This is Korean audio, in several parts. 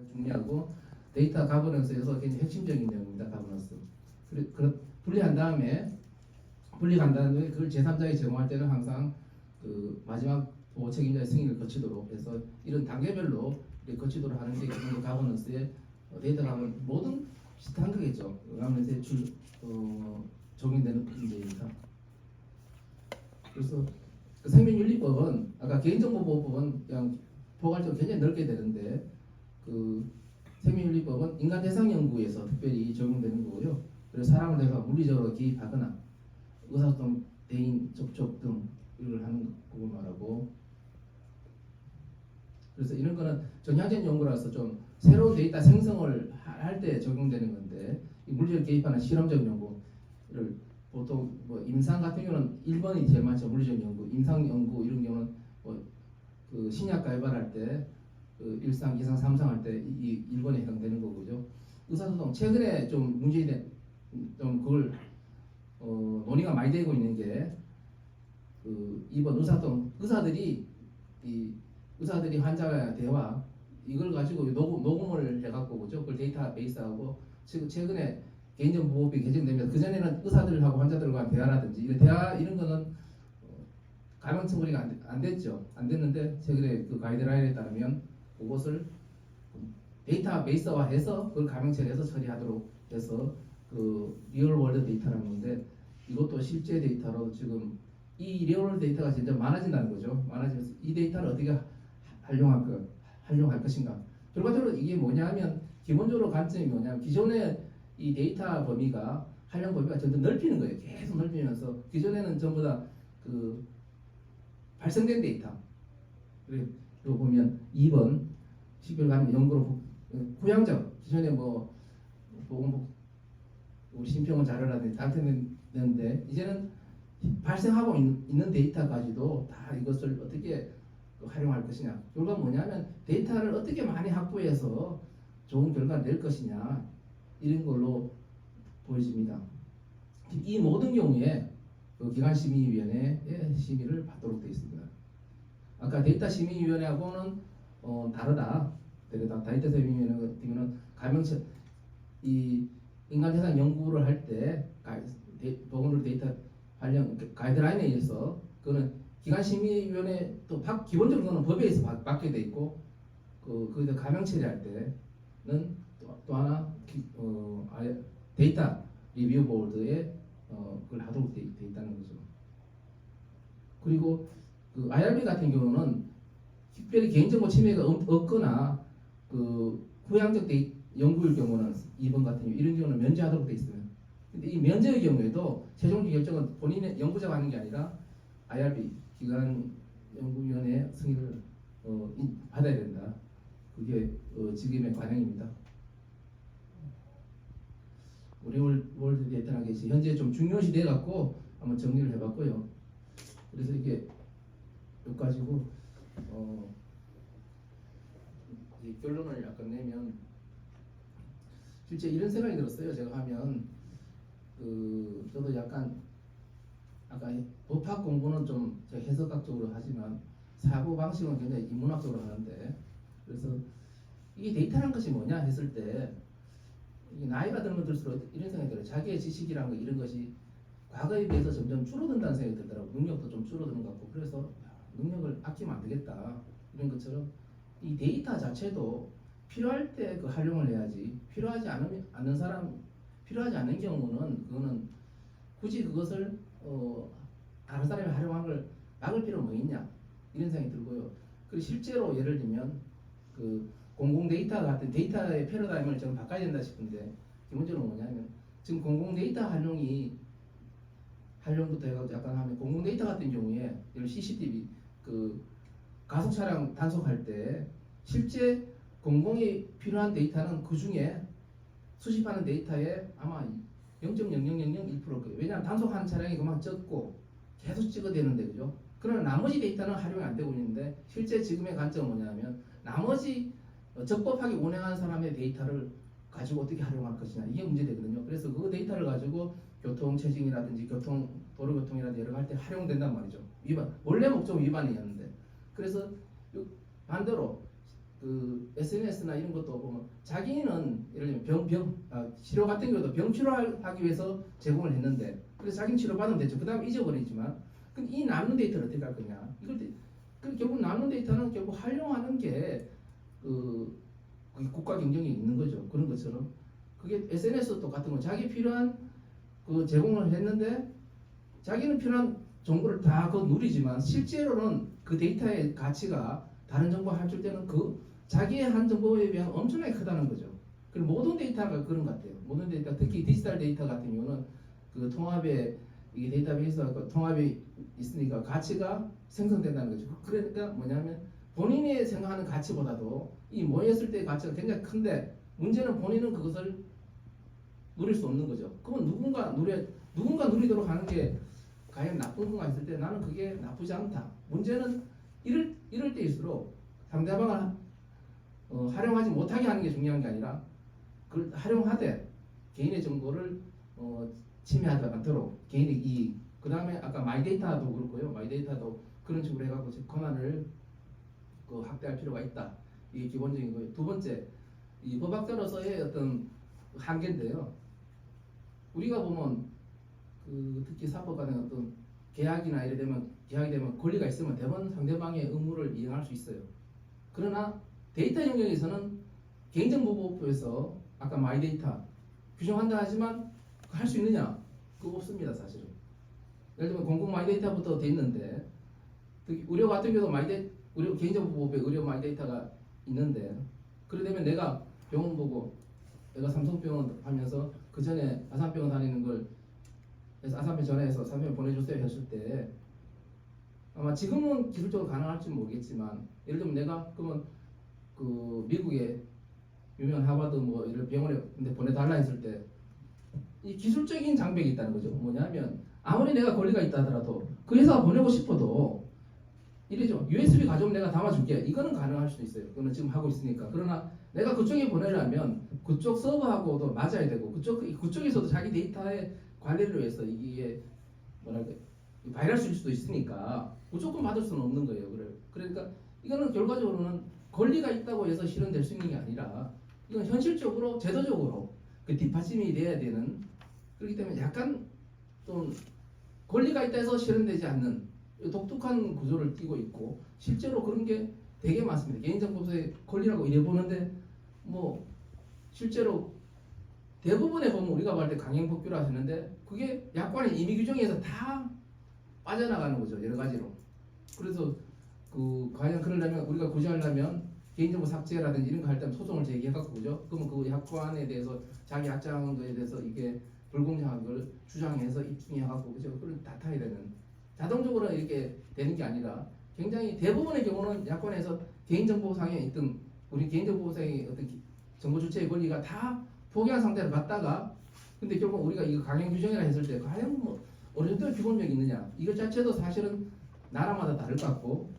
중요하고 데이터 가버넌스에서 굉장히 핵심적인 내용입니다. 가버넌스. 분리한 다음에 그걸 제3자에 제공할 때는 항상 그 마지막 보호 책임자의 승인을 거치도록 해서 이런 단계별로 거치도록 하는 게 기본 가버넌스의 데이터 가버넌스 모든 비슷한 거겠죠. 가버넌스에 적용되는 문제입니다. 그래서 그 생명윤리법은 아까 개인정보보호법은 그냥 포괄적으로 굉장히 넓게 되는데 그 생명윤리법은 인간 대상 연구에서 특별히 적용되는 거고요. 그래서 사람을 대해서 물리적으로 개입하거나 의사소통, 대인 접촉 등 이걸 하는 걸 말하고, 그래서 이런 거는 전향적 연구라서 좀 새로운 데이터 생성을 할 때 적용되는 건데, 이 물리적 개입하는 실험적 연구를 보통 뭐 임상 같은 경우는 1번이 제일 많죠. 물리적 연구, 임상 연구 이런 경우는 뭐 그 신약 개발할 때 그 1상, 2상, 3상 할 때 이 1번에 해당되는 거고요. 의사소통 최근에 좀 문제된 좀 그걸 논의가 많이 되고 있는 게 그 2번 의사소통 의사들이 환자와 대화 이걸 가지고 녹음을 해갖고 그죠? 그걸 데이터베이스하고 최근에 개인정보보호법이 개정되면서 그 전에는 의사들하고 환자들과 대화라든지 이런 대화 이런 거는 감염 처리가 안 됐죠. 안 됐는데 최근에 그 가이드라인에 따르면 그것을 데이터베이스화해서 그걸 감염 처리해서 처리하도록 해서 그 리얼월드 데이터라는 건데 이것도 실제 데이터로 지금 이 리얼월드 데이터가 점점 많아진다는 거죠. 많아지면서 이 데이터를 어떻게 활용할 것인가. 결과적으로 이게 뭐냐면 기본적으로 관점이 뭐냐면 기존의 이 데이터 범위가 활용 범위가 점점 넓히는 거예요. 계속 넓히면서 기존에는 전부 다 그 발생된 데이터. 그리고 보면 2번 식별 가능 연구로 후양적 기존에 뭐 보건복 우리 심평원 자료라든지 나타냈는데 이제는 발생하고 있는 데이터까지도 다 이것을 어떻게 활용할 것이냐. 결과는 뭐냐면 데이터를 어떻게 많이 확보해서 좋은 결과를 낼 것이냐 이런 걸로 보여집니다. 이 모든 경우에 그 기관심의위원회의 심의를 받도록 되어 있습니다. 아까 데이터 심의위원회하고는 다르다. 데이터 심의위원회 같은 경우는 감염체 이 인간 대상 연구를 할 때 보건의료 데이터 관련 가이드라인에 의해서 그거는 기관심의위원회 또 기본적으로 그거는 법에 의해서 받게 돼 있고 거기다 감염 처리할 때는 또 하나 데이터 리뷰 보드에 그걸 하도록 돼 있다는 거죠. 그리고 그 IRB 같은 경우는 특별히 개인정보 침해가 없거나 그 후양적 연구일 경우는 2번 같은 경우 이런 경우는 면제하도록 돼 있어요. 근데 이 면제의 경우에도 최종 결정은 본인의 연구자가 하는 게 아니라 IRB 기관 연구위원회 승인을 받아야 된다. 그게 지금의 관행입니다. 우리 월드 데이터라는 게 현재 좀 중요시 돼 갖고 한번 정리를 해봤고요. 그래서 이게 여기까지고 이 결론을 약간 내면 실제 이런 생각이 들었어요. 제가 하면 저도 약간 아까 법학 공부는 좀 해석학적으로 하지만 사고 방식은 굉장히 인문학적으로 하는데 그래서 이게 데이터라는 것이 뭐냐 했을 때 이게 나이가 들면 들수록 이런 생각이 들어요. 자기의 지식이라는 거 이런 것이 과거에 비해서 점점 줄어든다는 생각이 들더라고요. 능력도 좀 줄어드는 것 같고 그래서 능력을 아끼면 안 되겠다 이런 것처럼 이 데이터 자체도 필요할 때 그 활용을 해야지 필요하지 않는 경우는 그거는 굳이 그것을 다른 사람이 활용한 걸 막을 필요는 뭐 있냐 이런 생각이 들고요. 그리고 실제로 예를 들면 그 공공 데이터 같은 데이터의 패러다임을 좀 바꿔야 된다 싶은데 기본적으로 뭐냐면 지금 공공 데이터 활용부터 해가지고 약간 하면 공공 데이터 같은 경우에 예를 CCTV 그 가속 차량 단속할 때 실제 공공이 필요한 데이터는 그 중에 수집하는 데이터의 아마 0.00001% 거예요. 왜냐하면 단속하는 차량이 그만 적고 계속 찍어대는데 그죠? 그러나 나머지 데이터는 활용이 안 되고 있는데 실제 지금의 관점은 뭐냐면 나머지 적법하게 운행하는 사람의 데이터를 가지고 어떻게 활용할 것이냐 이게 문제되거든요. 그래서 그 데이터를 가지고 교통 체증이라든지 도로교통이라든지 여러 갈 때 활용된단 말이죠. 원래 목적 위반이었는데 그래서 반대로 그 SNS나 이런 것도 보면 자기는 예를 들면 치료 같은 경우도 병 치료하기 위해서 제공을 했는데 그래서 자기는 치료 받으면 됐죠. 그 다음에 잊어버리지만 그럼 이 남는 데이터를 어떻게 할 거냐? 그 결국 남는 데이터는 결국 활용하는 게 그 국가 경쟁이 있는 거죠. 그런 것처럼 그게 SNS도 똑같은 거. 자기 필요한 그 제공을 했는데 자기는 필요한 정보를 다 그 누리지만 실제로는 그 데이터의 가치가 다른 정보와 합칠 때는 그 자기의 한 정보에 비하면 엄청나게 크다는 거죠. 그리고 모든 데이터가 그런 것 같아요. 모든 데이터, 특히 디지털 데이터 같은 경우는 그 통합에 이 데이터베이스가 통합이 있으니까 가치가 생성된다는 거죠. 그러니까 뭐냐면 본인이 생각하는 가치보다도 이 모였을 때의 가치가 굉장히 큰데 문제는 본인은 그것을 누릴 수 없는 거죠. 그러면 누군가 누리도록 하는 게 과연 나쁜 건가 했을 때 나는 그게 나쁘지 않다. 문제는 이럴 때일수록 상대방을 활용하지 못하게 하는 게 중요한 게 아니라 그걸 활용하되 개인의 정보를 침해하지 않도록 개인의 이익. 그 다음에 아까 마이데이터도 그렇고요. 마이데이터도 그런 식으로 해갖고 권한을 확대할 필요가 있다. 이게 기본적인 거예요. 두 번째, 이 법학자로서의 어떤 한계인데요. 우리가 보면 특히 사법간의 어떤 계약이나 이래 되면 계약이 되면 권리가 있으면 대부분 상대방의 의무를 이행할 수 있어요. 그러나 데이터 영역에서는 개인정보보호법에서 아까 마이데이터 규정한다 하지만 할 수 있느냐? 그거 없습니다, 사실은. 예를 들면 공공 마이데이터부터 돼 있는데 특히 의료 같은 경우도 의료 개인정보보호법에 의료 마이데이터가 있는데 그러려면 내가 병원 보고 내가 삼성병원 하면서 그 전에 아산병원 다니는 걸 그래서 아산병 전화해서 아산병원 보내주세요 했을 때 아마 지금은 기술적으로 가능할지 모르겠지만 예를 들면 내가 그러면 그 미국의 유명한 하버드 뭐 이런 병원에 근데 보내달라 했을 때 이 기술적인 장벽이 있다는 거죠. 뭐냐면 아무리 내가 권리가 있다 하더라도 그 회사가 보내고 싶어도 이래죠. USB 가져오면 내가 담아줄게. 이거는 가능할 수도 있어요. 그거는 지금 하고 있으니까. 그러나 내가 그쪽에 보내려면 그쪽 서버하고도 맞아야 되고 그쪽에서도 자기 데이터의 관리를 위해서 이게 뭐랄까 바이러스일 수도 있으니까 무조건 받을 수는 없는 거예요. 그러니까 이거는 결과적으로는 권리가 있다고 해서 실현될 수 있는 게 아니라 이건 현실적으로 제도적으로 그 뒷받침이 돼야 되는 그렇기 때문에 약간 좀 권리가 있다 해서 실현되지 않는 독특한 구조를 띠고 있고 실제로 그런 게 되게 많습니다. 개인정보의 권리라고 이래 보는데 뭐 실제로 대부분의 보면 우리가 말할 때 강행법규라 하시는데 그게 약관의 임의 규정에서 다 빠져나가는 거죠. 여러 가지로. 그래서 과연 그러려면 우리가 구제하려면 개인정보 삭제라든지 이런 거 할 때 소송을 제기해갖고 그죠? 그러면 그 약관에 대해서 자기 약정한 거에 대해서 이게 불공정한 걸 주장해서 입증해갖고 그죠? 그걸 다 타야 되는 자동적으로 이렇게 되는 게 아니라 굉장히 대부분의 경우는 약관에서 개인정보상에 있던 우리 개인정보상의 어떤 정보 주체의 권리가 다 포기한 상태로 갔다가 근데 결국 우리가 이거 강행 규정이라 했을 때 과연 뭐 어느 정도 규범력이 있느냐 이것 자체도 사실은 나라마다 다를 것 같고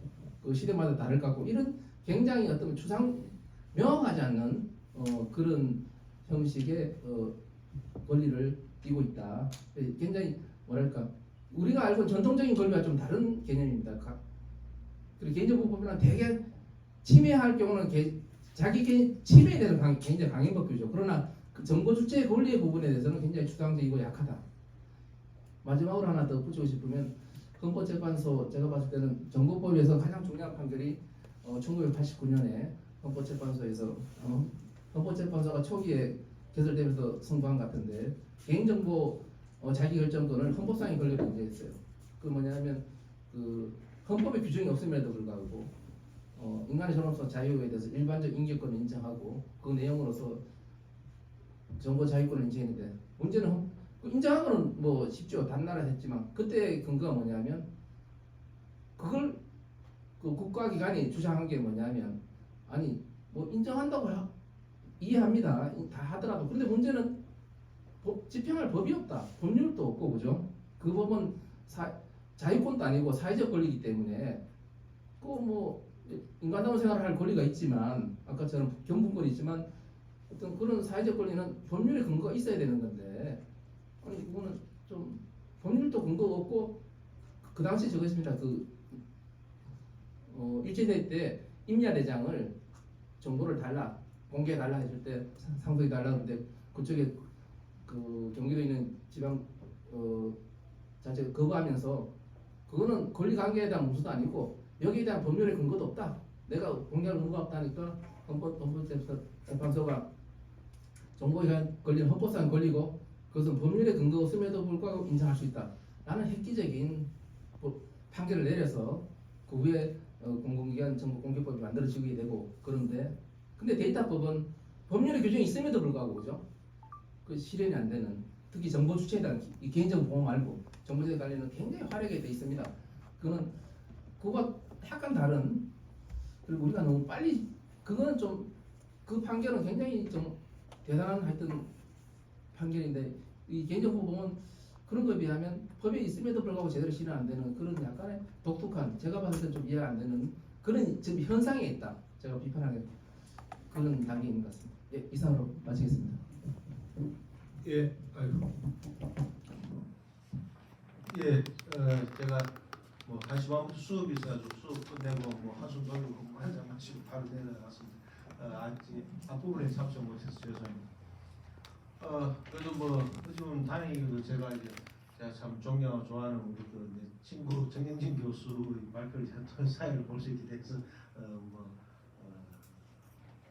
그 시대마다 다를 것 같고 이런 굉장히 어떤 명확하지 않는 그런 형식의 권리를 띠고 있다. 굉장히 뭐랄까 우리가 알고 전통적인 권리와 좀 다른 개념입니다. 그리고 개인정보법이란 되게 침해할 경우는 자기 개인 침해에 대해서 굉장히 강행법규죠. 그러나 그 정보 주체의 권리의 부분에 대해서는 굉장히 추상적이고 약하다. 마지막으로 하나 더 붙이고 싶으면 헌법재판소 제가 봤을 때는 정보법에서 가장 중요한 판결이 1989년에 헌법재판소에서 헌법재판소가 초기에 개설되면서 선고한 것 같은데 개인정보 자기결정권을 헌법상의 권리로 인정했어요. 그 뭐냐면 그 헌법의 규정이 없음에도 불구하고 인간의 존엄성 자유에 대해서 일반적 인격권을 인정하고 그 내용으로서 정보 자유권을 인정했는데 문제는 인정한 거는 뭐 쉽죠. 단나라 했지만 그때 근거가 뭐냐면 그걸 그 국가기관이 주장한 게 뭐냐면 아니 뭐 인정한다고 이해합니다. 다 하더라도 그런데 문제는 집행할 법이 없다. 법률도 없고 그죠? 그 법은 자유권도 아니고 사회적 권리이기 때문에 그 뭐 인간다운 생활을 할 권리가 있지만 아까처럼 경분권이 있지만 어떤 그런 사회적 권리는 법률의 근거가 있어야 되는 건데 아니 그거는 좀 법률도 근거가 없고 그 당시 저거 있습니다. 일제대회 때 임야대장을 정보를 달라 공개해 달라 했을 때 상속이 달라 그런데 그쪽에 그 경기도에 있는 지방 자체가 거부하면서 그거는 권리관계에 대한 문제도 아니고 여기에 대한 법률의 근거도 없다. 내가 공개할 근거가 없다니까 헌법재판소가 정보에 걸린 헌법상 걸리고 그것은 법률의 근거 없음에도 불구하고 인정할 수 있다. 라는 획기적인 판결을 내려서 그 후에 공공기관 정보공개법이 만들어지게 되고 그런데 근데 데이터법은 법률의 규정이 있음에도 불구하고 그죠? 그 실현이 안 되는 특히 정보 주체에 대한 이 개인정보 보호 말고 정보주체 관련은 굉장히 화려하게 돼 있습니다. 그거는 그거와 약간 다른 그리고 우리가 너무 빨리 그거는 좀 그 판결은 굉장히 좀 대단한 하여튼 판결인데 이 개인정보 보호는 그런 거에 비하면 법에 있음에도 불구하고 제대로 실현 안 되는 그런 약간의 독특한 제가 봤을 때 좀 이해가 안 되는 그런 지금 현상에 있다. 제가 비판하는 그런 단계에 있는 것 같습니다. 예, 이상으로 마치겠습니다. 예, 아이고. 예, 제가 뭐 1시반부터 수업이 있어가지고 수업 끝내고 뭐 한숨 돌리고 뭐 한잔 마시고 바로 내려갔습니다. 아직 앞부분에 참석 못해서 죄송합니다. 그래도 뭐 요즘 다행히 제가 참 존경하고 좋아하는 우리 그 이제 친구 정영진 교수의 발표를 또 사회를 볼 수 있게 돼서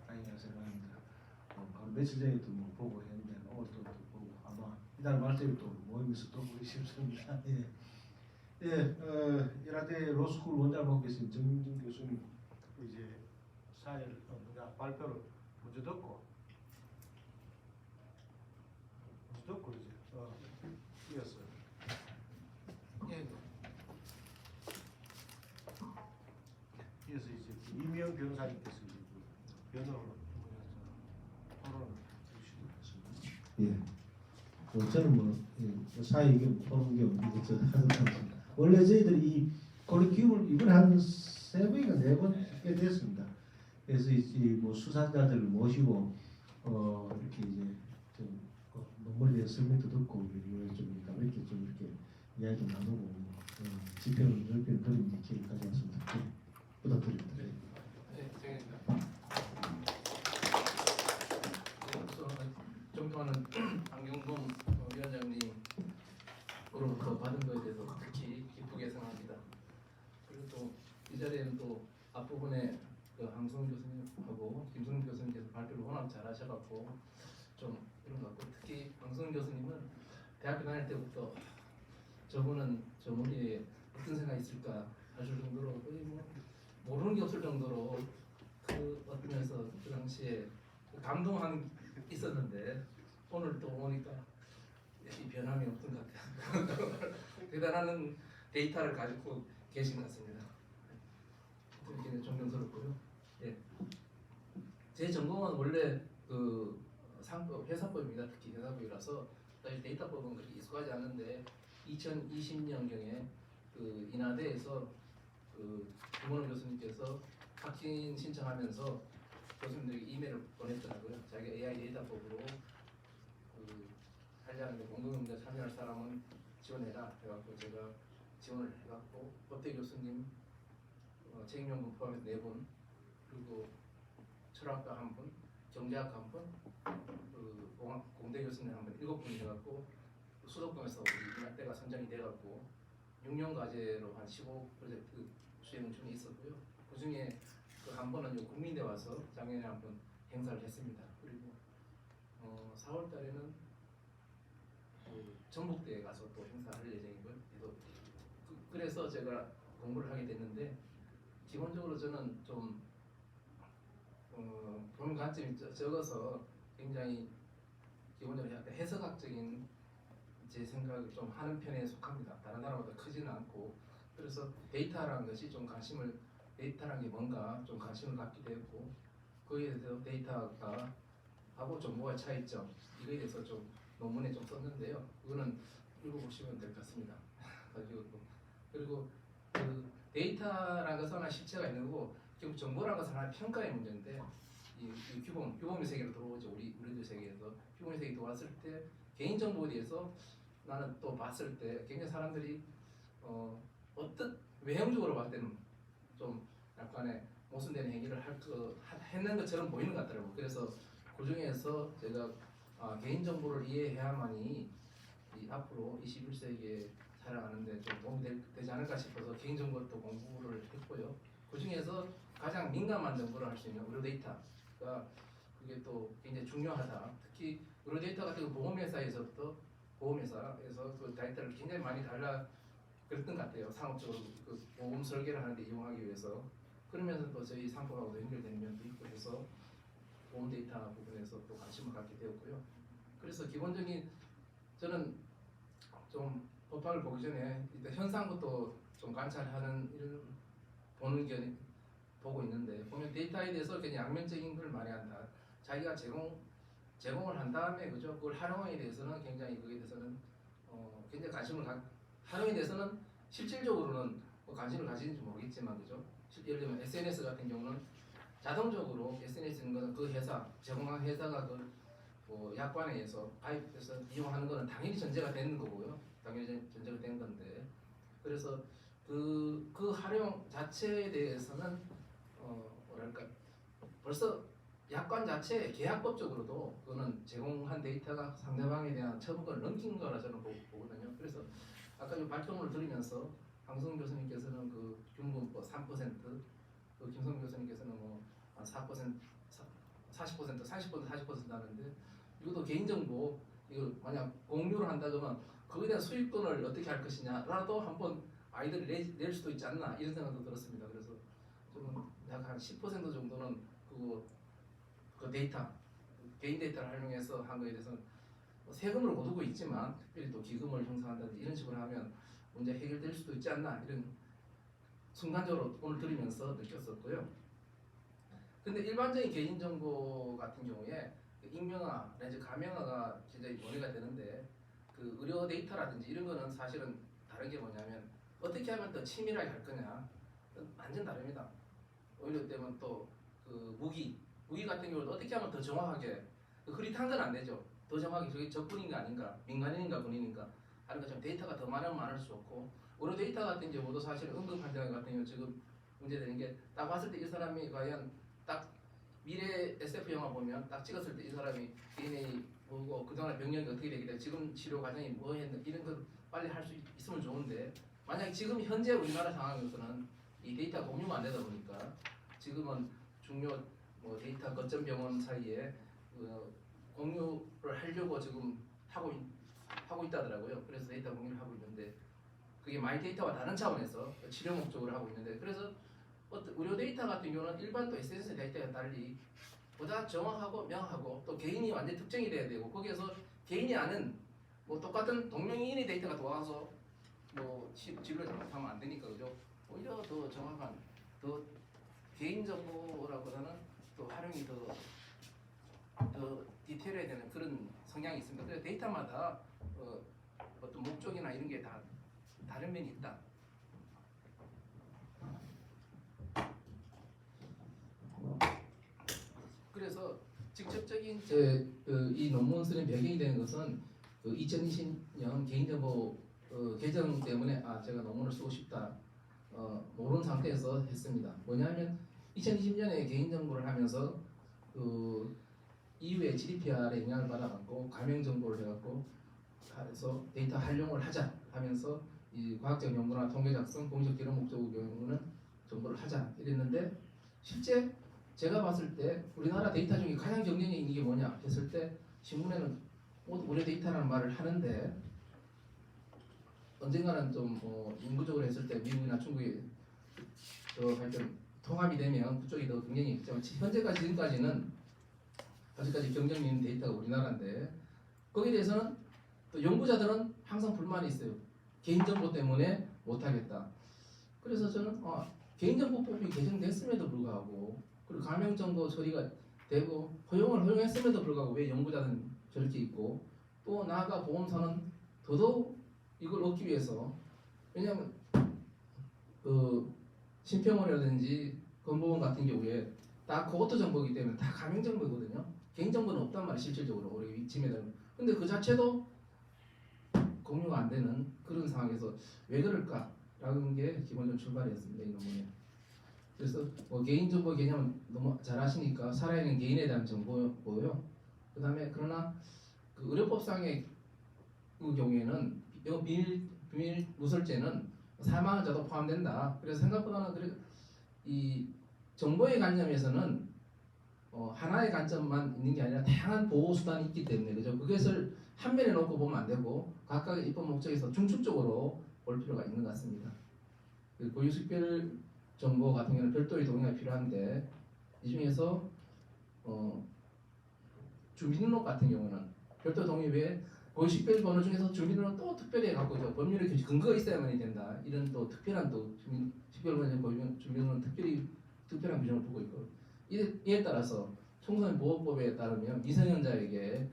다행이라고 생각합니다. 바로 며칠 전에 또 뭐 보고 했는데 오늘 또 보고 아마 이달 말쯤에 또 모임에서 또 보기 싶습니다. 예. 예, 이라대 로스쿨 원장을 맡고 계신 정영진 교수님 이제 사회를 발표를 먼저 듣고 이제 이었어요. 예. 이어서 이제 이명 변호사님께서 이제 변호를 토론을 해주시겠습니다. 예. 저는 뭐 사회 의견 토론 겸 이것저것 하도록 하겠습니다. 원래 저희들이 이 콜리큐을 이번에 한 3번인가 4번 하게 됐습니다. 그래서 이제 뭐 수상자들을 모시고 이렇게 이제 좀 논문에 대해서 설명도 듣고 좀 이렇게 좀 이렇게 이야기 좀 나누고 집회를 넓히는 그런 기회를 가져왔습니다. 네, 부탁드립니다. 네, 존경하는 안경범 위원장님으로부터 받은 것에 대해서 특히 기쁘게 생각합니다. 그리고 또 이 자리에는 또 앞부분에 그 항성 교수님하고 김승훈 교수님께서 발표를 워낙 잘하셔갖고 좀 이런 것 같고 특히 황성 교수님은 대학교 다닐 때부터 저분은 저 머리에 어떤 생각이 있을까 하실 정도로 거의 뭐 모르는 게 없을 정도로 그 어떤 면에서 그 당시에 감동한 있었는데 오늘 또 오니까 이 변함이 없던 것 같아요. 대단한 데이터를 가지고 계신 것 같습니다. 굉장히 존경스럽고요. 예. 제 전공은 원래 그 상법 회사법입니다. 특히 회사법이라서 사실 데이터법은 그렇게 익숙하지 않는데 2020년경에 그 인하대에서 그 김원호 교수님께서 확진 신청하면서 교수님들에게 이메일을 보냈더라고요. 자기 AI 데이터법으로 그 하려는데 공동연구에 참여할 사람은 지원해라 해갖고 제가 지원을 해갖고 법대 교수님 책임연구원 포함해서 4분 그리고 철학과 1분, 경제학과 1분, 그 공대 교수님 1분 7분이 해갖고 수도권에서 우리 때가 선정이 돼갖고 6년 과제로 한 15% 수행 중에 있었고요. 그 중에 그 한 번은 국민대 와서 작년에 한 번 행사를 했습니다. 그리고 4월 달에는 그 전북대에 가서 또 행사할 예정이고요. 그래서 제가 공부를 하게 됐는데 기본적으로 저는 좀 보는 관점이 적어서 굉장히 기본적으로 약간 해석학적인 제 생각을 좀 하는 편에 속합니다. 다른 나라보다 크지는 않고 그래서 데이터라는 것이 좀 데이터라는 게 뭔가 좀 관심을 갖기도 했고 거기에 대해서 데이터가 하고 정보의 차이점 이거에 대해서 좀 논문에 좀 썼는데요. 그거는 읽어보시면 될 것 같습니다. 그리고 그 데이터라는 것은 하나 실체가 있는 거고 결국 정보라는 것은 하나의 평가의 문제인데 이 규범의 세계로 들어오죠. 우리들 세계에서 규범의 세계에 들어왔을 때 개인정보에 대해서 나는 또 봤을 때 굉장히 사람들이 어떤 외형적으로 봤을 때는 좀 약간의 모순되는 행위를 했는 것처럼 보이는 것 같더라고요. 그래서 그 중에서 제가 개인정보를 이해해야만이 이 앞으로 21세기에 살아가는데 좀 도움이 되지 않을까 싶어서 개인정보도 공부를 했고요. 그 중에서 가장 민감한 정보를 할 수 있는 의료 데이터가 그게 또 굉장히 중요하다. 특히 의료 데이터 같은 거 보험회사에서부터 보험회사에서 그 데이터를 굉장히 많이 달라 그랬던 것 같아요. 상업적으로 그 보험 설계를 하는데 이용하기 위해서. 그러면서 또 저희 상품하고도 연결되는 면도 있고 해서 보험 데이터 부분에서 또 관심을 갖게 되었고요. 그래서 기본적인 저는 좀 법학을 보기 전에 일단 현상부터 좀 관찰하는 이런 보고 있는데 보면 데이터에 대해서 그냥 양면적인 걸 많이 한다. 자기가 제공을 한 다음에 그죠? 그걸 활용에 대해서는 굉장히 그에 대해서는 굉장히 활용에 대해서는 실질적으로는 뭐 관심을 가지는지 모르겠지만 그죠? 예를 들면 SNS 같은 경우는 자동적으로 SNS인 것은 그 회사 제공한 회사가 그 약관에 의해서 가입해서 이용하는 것은 당연히 전제가 되는 거고요. 당연히 전제가 된 건데 그래서 그 활용 자체에 대해서는 뭐랄까 벌써 약관 자체 계약법적으로도 그거는 제공한 데이터가 상대방에 대한 처분권을 넘긴 거라 저는 보거든요. 그래서 아까 이 발표문을 들으면서 강성 교수님께서는 그 균분법 3%, 그 김성 교수님께서는 뭐 4%, 40%, 30%, 40% 하는데 이것도 개인정보 이거 만약 공유를 한다 그러면 거기에 대한 수익권을 어떻게 할 것이냐라도 한번 아이들이 낼 수도 있지 않나 이런 생각도 들었습니다. 그래서 좀 약 한 10% 정도는 그 데이터 개인 데이터를 활용해서 한 거에 대해서는 뭐 세금으로 거두고 있지만 특별히 또 기금을 형성한다든지 이런 식으로 하면 문제 해결될 수도 있지 않나 이런 순간적으로 오늘 들으면서 느꼈었고요. 근데 일반적인 개인정보 같은 경우에 익명화 내지 가명화가 굉장히 논의가 되는데 그 의료 데이터라든지 이런 거는 사실은 다른 게 뭐냐면 어떻게 하면 더 치밀하게 할 거냐 완전 다릅니다. 오히려 때문에 또 그 무기 같은 경우도 어떻게 하면 더 정확하게 흐릿한 건 안 되죠. 더 정확하게 저게 적군인가 아닌가 민간인인가 군인인가 하는 것처럼 데이터가 더 많으면 많을수 없고 의료 데이터 같은 경우도 사실 응급 환자 같은 경우 지금 문제되는 게 딱 봤을 때 이 사람이 과연 딱 미래 SF 영화 보면 딱 찍었을 때 이 사람이 DNA 뭐고 그동안 병력이 어떻게 되겠다 지금 치료 과정이 뭐 했는 이런 걸 빨리 할 수 있으면 좋은데 만약 지금 현재 우리나라 상황에서는 이 데이터 공유가 안 되다 보니까 지금은 중요 뭐 데이터 거점 병원 사이에 공유를 하려고 지금 하고 있다더라고요. 그래서 데이터 공유를 하고 있는데 그게 마이 데이터와 다른 차원에서 치료 목적으로 하고 있는데 그래서 의료 데이터 같은 경우는 일반 또 SNS 데이터와 달리 보다 정확하고 명확하고 또 개인이 완전 특정이 돼야 되고 거기에서 개인이 아는 뭐 똑같은 동명이인의 데이터가 들어와서 뭐 진료를 잘못하면 안 되니까 그죠? 오히려 더 정확한 더 개인정보라보다는 또 활용이 더 디테일해야 되는 그런 성향이 있습니다. 그래서 데이터마다 어떤 목적이나 이런 게 다 다른 면이 있다. 그래서 직접적인 이 논문 쓰는 배경이 되는 것은 2020년 개인정보 개정 때문에 제가 논문을 쓰고 싶다 모르는 상태에서 했습니다. 뭐냐면 2020년에 개인정보를 하면서 그 이후에 GDPR에 영향을 받아갖고 가명 정보를 해갖고 해서 데이터 활용을 하자 하면서 이 과학적 연구나 통계 작성, 공식 기록 목적의 경우는 정보를 하자 이랬는데 실제 제가 봤을 때 우리나라 데이터 중에 가장 경쟁력 있는 게 뭐냐 했을 때 신문에는 우리 데이터라는 말을 하는데 언젠가는 좀 인구적으로 했을 때 미국이나 중국이 하여튼 통합이 되면 그쪽이 더 경쟁이 있겠지만 현재까지 지금까지는 아직까지 경쟁력 있는 데이터가 우리나라인데 거기에 대해서는 또 연구자들은 항상 불만이 있어요. 개인정보 때문에 못하겠다. 그래서 저는 개인정보법이 개정됐음에도 불구하고 그리고 가명정보 처리가 되고 허용했음에도 불구하고 왜 연구자는 저렇게 있고 또 나아가 보험사는 더더욱 이걸 얻기 위해서 왜냐하면 그 심평원이라든지 건보원 같은 경우에 다 그것도 정보이기 때문에 다 가명정보거든요. 개인정보는 없단 말이에요. 실질적으로 우리 위치매달. 근데 그 자체도 공유가 안 되는 그런 상황에서 왜 그럴까라는 게 기본적인 출발이었습니다. 이 논문에. 그래서 뭐 개인정보 개념은 너무 잘 아시니까 살아있는 개인에 대한 정보고요. 그다음에 그러나 그 의료법상의 그 경우에는 비밀 누설죄는 사망한 자도 포함된다. 그래서 생각보다는 이 정보의 관점에서는 하나의 관점만 있는 게 아니라 다양한 보호 수단이 있기 때문에 그죠. 그것을 한 면에 놓고 보면 안 되고 각각의 입법 목적에서 중축적으로 볼 필요가 있는 것 같습니다. 그 고유식별 정보 같은 경우는 별도의 동의가 필요한데 이 중에서 주민등록 같은 경우는 별도 동의 외에 고유식별 번호 중에서 주민등록은 또 특별히 갖고 있죠. 법률의 근거가 있어야만이 된다. 이런 또 특별한 또 식별번호 주민등록은 특별한 규정을 두고 있고 이에 따라서 청소년보호법에 따르면 미성년자에게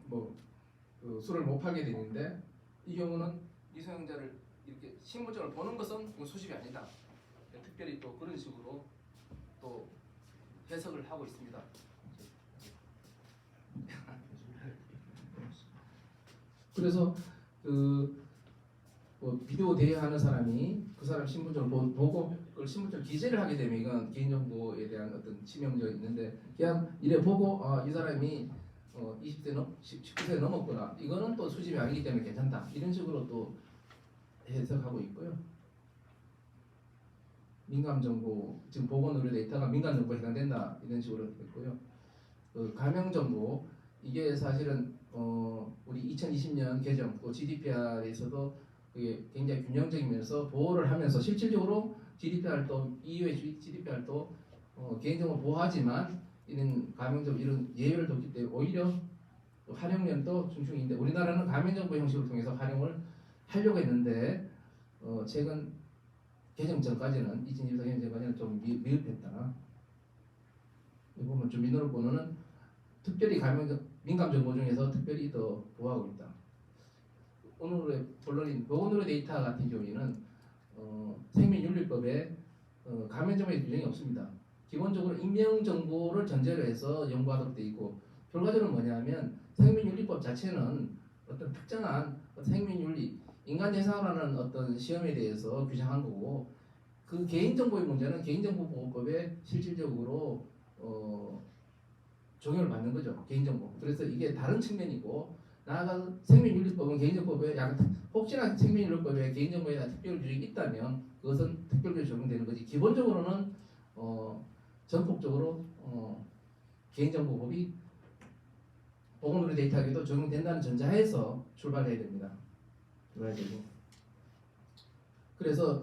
그 술을 못 팔게 되는데 이 경우는 미성년자를 이렇게 신분증을 보는 것은 수집이 아니다. 특별히 또 그런 식으로 또 해석을 하고 있습니다. 그래서 뭐 비디오 대여하는 사람이 그 사람 신분증을 보고 그 신분증 기재를 하게 되면 이건 개인정보에 대한 어떤 침해 문제가 있는데 그냥 이래 보고 이 사람이 19세 넘었구나. 이거는 또 수집이 아니기 때문에 괜찮다. 이런 식으로 또 해석하고 있고요. 민감정보, 지금 보건의료 데이터가 민감정보에 해당된다. 이런 식으로 했고요. 가명정보, 이게 사실은 우리 2020년 개정, 또 GDPR에서도 그게 굉장히 균형적인 면에서 보호를 하면서 실질적으로 GDPR도 EU의 GDPR도 개인정보 보호하지만 이런 가명정보 이런 예외를 뒀기 때문에 오히려 활용면도 중증인데 우리나라는 가명정보 형식을 통해서 활용을 하려고 했는데 최근 개정 전까지는 2024년 개정 전까지는 좀 미흡했다. 이 보면 좀 민원번호는 특별히 민감 정보 중에서 특별히 더 보호하고 있다. 오늘의 본론인 보건의료 데이터 같은 경우에는 생명윤리법에 가맹정보의 규정이 없습니다. 기본적으로 익명 정보를 전제로 해서 연구하도록 되어 있고 결과적으로 뭐냐면 생명윤리법 자체는 어떤 특정한 생명윤리 인간 대상이라는 어떤 시험에 대해서 규정한 거고 그 개인정보의 문제는 개인정보보호법에 실질적으로 적용을 받는 거죠. 개인정보. 그래서 이게 다른 측면이고 나아가 생명윤리법은 개인정보법에 혹시나 생명윤리법에 개인정보에 대한 특별 규정이 있다면 그것은 특별규정이 적용되는 거지. 기본적으로는 전폭적으로 개인정보법이 보건의료 데이터에도 적용된다는 전제하에서 출발해야 됩니다. 출발해야 되고. 그래서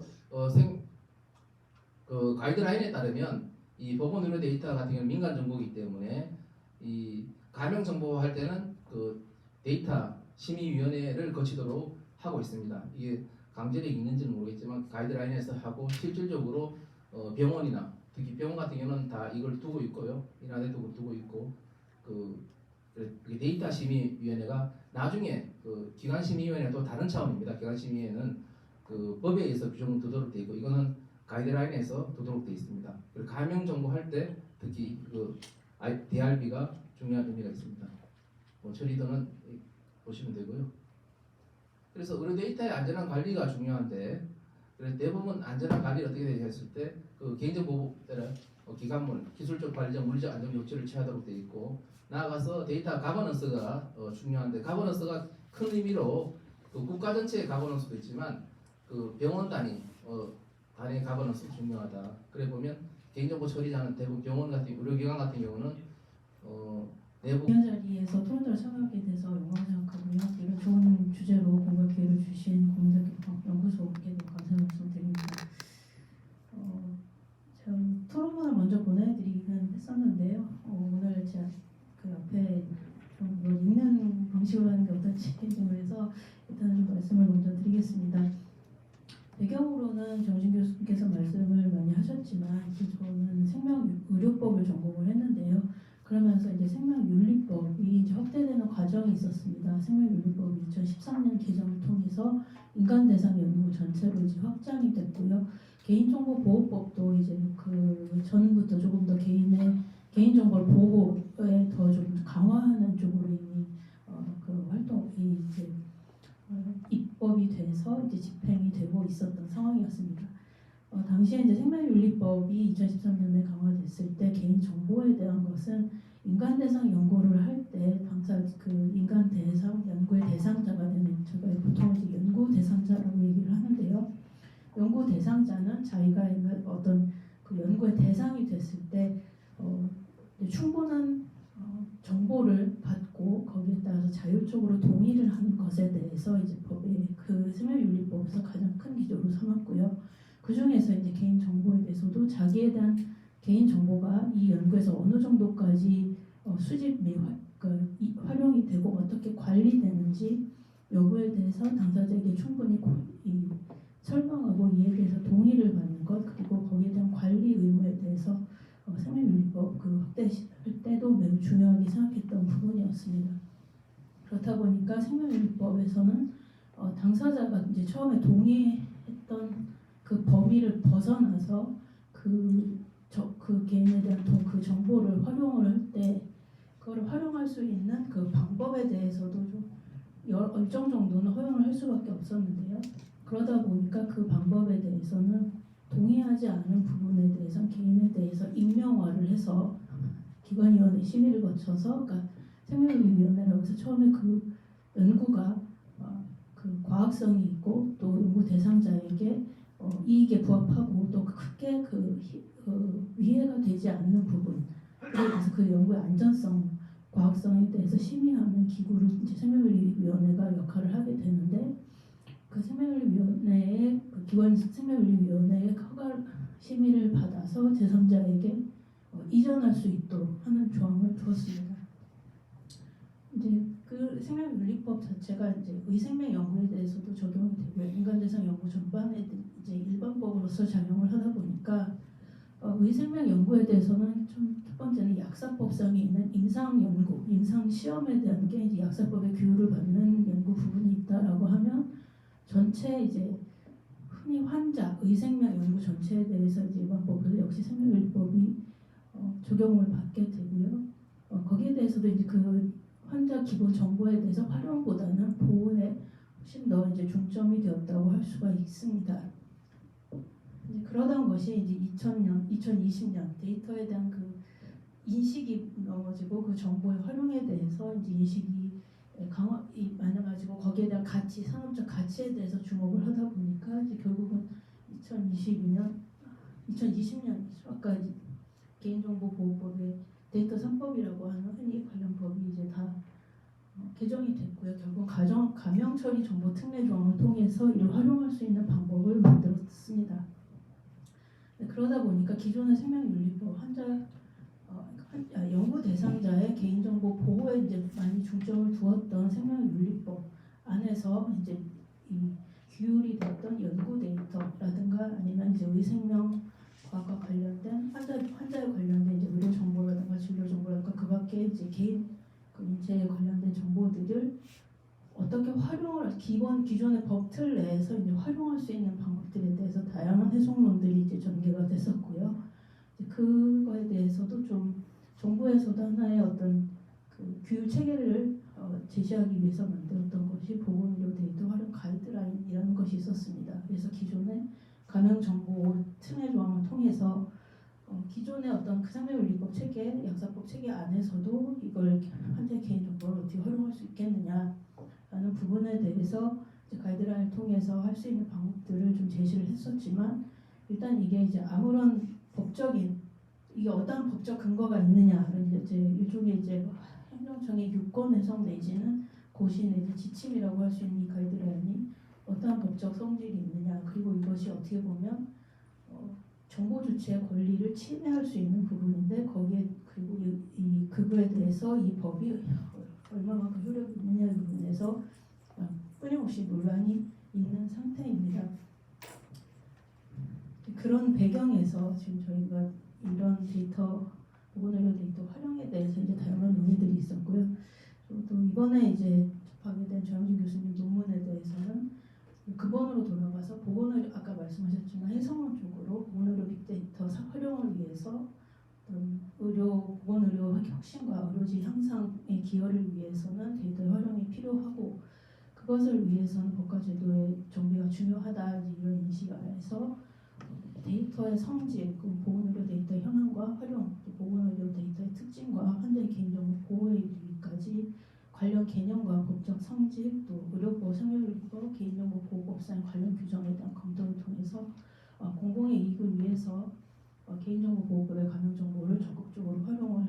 그 가이드라인에 따르면 이 보건의료 데이터 같은 경우는 민간 정보이기 때문에 이 가명 정보할 때는 그 데이터 심의위원회를 거치도록 하고 있습니다. 이게 강제력이 있는지는 모르겠지만 가이드라인에서 하고 실질적으로 병원이나 특히 병원 같은 경우는 다 이걸 두고 있고요. 인하대도 두고 있고 그 데이터 심의위원회가 나중에 그 기관심의위원회 또 다른 차원입니다. 기관심의위원회는 그 법에 의해서 규정을 두도록 되어 있고 이거는 가이드라인에서 두도록 되어 있습니다. 그리고 가명 정보할 때 특히 그 DRB가 중요한 의미가 있습니다. 처리도는 보시면 되고요. 그래서 의료 데이터의 안전한 관리가 중요한데 그래서 대부분 안전한 관리를 어떻게 되냐 했을 때 그 개인정보 때는 기관물, 기술적, 관리적, 물리적 안전 조치를 취하도록 되어 있고 나아가서 데이터 가버넌스가 중요한데 가버넌스가 큰 의미로 그 국가 전체의 가버넌스도 있지만 그 병원 단위 단위의 가버넌스도 중요하다. 그래 보면 개인정보 처리자는 대부분 병원 같은 의료기관 같은 경우는 내부 이런 자리에서 토론토를 참여하게 돼서 영광 생각하고요. 이런 좋은 주제로 공부 기회를 주신 공동연구소께 감사 말씀드립니다. 제가 토론문을 먼저 보내드리긴 했었는데요. 오늘 제가 그 앞에 좀 읽는 방식으로 하는 게 어떨지 그래서 일단 좀 말씀을 먼저 드리겠습니다. 배경으로는 정진 교수님께서 말씀을 많이 하셨지만 저는 생명의료법을 전공을 했는데요. 그러면서 이제 생명윤리법이 이제 확대되는 과정이 있었습니다. 생명윤리법이 2013년 개정을 통해서 인간 대상 연구 전체로 이제 확장이 됐고요. 개인정보보호법도 이제 그 전부터 조금 더 개인정보를 보호에 더 좀 강화하는 쪽으로 이미 그 활동이 이제 입법이 돼서 이제 집행이 되고 있었던 상황이었습니다. 당시에 이제 생명윤리법이 2013년에 강화됐을 때 개인 정보에 대한 것은 인간 대상 연구를 할 때 당사 그 인간 대상 연구의 대상자가 되는 제가 보통 이제 연구 대상자라고 얘기를 하는데요. 연구 대상자는 자기가 어떤 그 연구의 대상이 됐을 때 충분한 정보를 받고 거기에 따라서 자율적으로 동의를 하는 것에 대해서 이제 법의 그 생명윤리법에서 가장 큰 기조로 삼았고요. 그 중에서 이제 개인 정보에 대해서도 자기에 대한 개인 정보가 이 연구에서 어느 정도까지 수집 및 활용이 되고 어떻게 관리되는지 여부에 대해서 당사자에게 충분히 설명하고 이에 대해서 동의를 받는 것 그리고 거기에 대한 관리 의무에 대해서 생명윤리법 그 확대할 때도 매우 중요하게 생각했던 부분이었습니다. 그렇다 보니까 생명윤리법에서는 당사자가 이제 처음에 동의했던 그 범위를 벗어나서 그 개인에 대한 그 정보를 활용을 할 때 그거를 활용할 수 있는 그 방법에 대해서도 좀 일정 정도는 허용을 할 수밖에 없었는데요. 그러다 보니까 그 방법에 대해서는 동의하지 않은 부분에 대해서 개인에 대해서 익명화를 해서 기관위원회 심의를 거쳐서 그러니까 생명윤리위원회라고 해서 처음에 그 연구가 그 과학성이 있고 또 연구 대상자에게 이익에 부합하고 또 크게 위해가 되지 않는 부분 그래서 그 연구의 안전성, 과학성에 대해서 심의하는 기구를 이제 생명윤리위원회가 역할을 하게 되는데 그 생명윤리위원회의 기관 생명윤리위원회의 허가 심의를 받아서 제3자에게 이전할 수 있도록 하는 조항을 두었습니다. 이제 그 생명윤리법 자체가 이제 의생명 연구에 대해서도 적용이 되고요. 인간대상 연구 전반에 이제 일반법으로서 작용을 하다 보니까 의생명 연구에 대해서는 좀 첫 번째는 약사법상에 있는 임상 연구, 임상 시험에 대한 게 이제 약사법의 규율을 받는 연구 부분이 있다라고 하면 전체 이제 흔히 환자 의생명 연구 전체에 대해서 이제 일반법으로 역시 생명윤리법이 적용을 받게 되고요. 거기에 대해서도 이제 그 환자 기본 정보에 대해서 활용보다는 보호에 훨씬 더 이제 중점이 되었다고 할 수가 있습니다. 이제 그러던 것이 이제 2020년 데이터에 대한 그 인식이 넘어지고 그 정보의 활용에 대해서 이제 인식이 많아가지고 거기에 대한 가치, 산업적 가치에 대해서 주목을 하다 보니까 이제 결국은 2020년 아까 개인정보보호법의 데이터 3법이라고 하는 흔히 관련 법이 이제 다 개정이 됐고요. 결국 가명 처리 정보 특례 조항을 통해서 이를 활용할 수 있는 방법을 만들었습니다. 그러다 보니까 기존의 생명윤리법 연구 대상자의 개인정보 보호에 이제 많이 중점을 두었던 생명윤리법 안에서 이제 이 규율이 되었던 연구 데이터라든가 아니면 이제 의생명 과학과 관련된 환자에 관련된 이제 의료 정보라든가 진료 정보라든가 그밖에 이제 개인 그 인체에 관련된 정보들을 어떻게 활용을 기존의 법 틀 내에서 이제 활용할 수 있는 방법들에 대해서 다양한 해석론들이 이제 전개가 됐었고요. 그거에 대해서도 좀 정부에서도 하나의 어떤 그 규율 체계를 제시하기 위해서 만들었던 것이 보건의료 데이터 활용 가이드라인이라는 것이 있었습니다. 그래서 기존의 가명 정보 특례 조항을 통해서 기존의 어떤 그 생명윤리법 체계, 약사법 체계 안에서도 이걸 환자의 개인 정보를 어떻게 활용할 수 있겠느냐라는 부분에 대해서 이제 가이드라인을 통해서 할 수 있는 방법들을 좀 제시를 했었지만 일단 이게 이제 아무런 법적인 이게 어떠한 법적 근거가 있느냐를 이제 일종의 이제 행정청의 유권 해석 내지는 고시 내지 지침이라고 할 수 있는 이 가이드라인이 어떠한 법적 성질이 있느냐 그리고 이것이 어떻게 보면 정보 주체의 권리를 침해할 수 있는 부분인데 거기에 그리고 그거에 대해서 이 법이 얼마만큼 효력이 있느냐의 부분에서 끊임없이 논란이 있는 상태입니다. 그런 배경에서 지금 저희가 이런 데이터 보건의료 데이터 활용에 대해서 이제 다양한 논의들이 있었고요. 또 이번에 이제 접하게 된 조영진 교수님 논문에 대해서는 근본으로 돌아가서 보건의료 아까 말씀하셨지만 해성원 쪽으로 보건의료 빅데이터 활용을 위해서 보건의료 혁신과 의료질 향상의 기여를 위해서는 데이터의 활용이 필요하고 그것을 위해서는 법과 제도의 정비가 중요하다 이런 인식 아래서 데이터의 성질, 그 보건의료 데이터 현황과 활용, 또 보건의료 데이터의 특징과 환자의 개인정보 보호에 이르기까지 관련 개념과 법적 성질, 또 의료보호, 생명의료법, 개인정보 보호법상 관련 규정에 대한 검토를 통해서 공공의 이익을 위해서 개인정보 보호법의 관련 정보를 적극적으로 활용을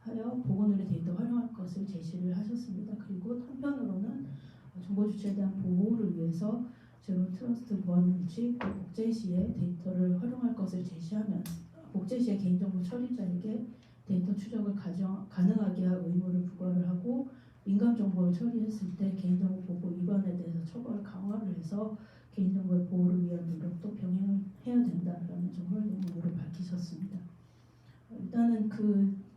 하여 보건의료 데이터 활용할 것을 제시를 하셨습니다. 그리고 한편으로는 정보 주체에 대한 보호를 위해서 제로 트러스트 보안 원칙, 복제 시에 데이터를 활용할 것을 제시하면 복제 시에 개인정보 처리자에게 데이터 추적을 가능하게 할 의무를 부과를 하고 민감 정보를 처리했을 때 개인정보 보호 위반에 대해서 처벌을 강화를 해서 개인정보의 보호를 위한 노력도 병행해야 된다라는 점을 논문으로 밝히셨습니다. 일단은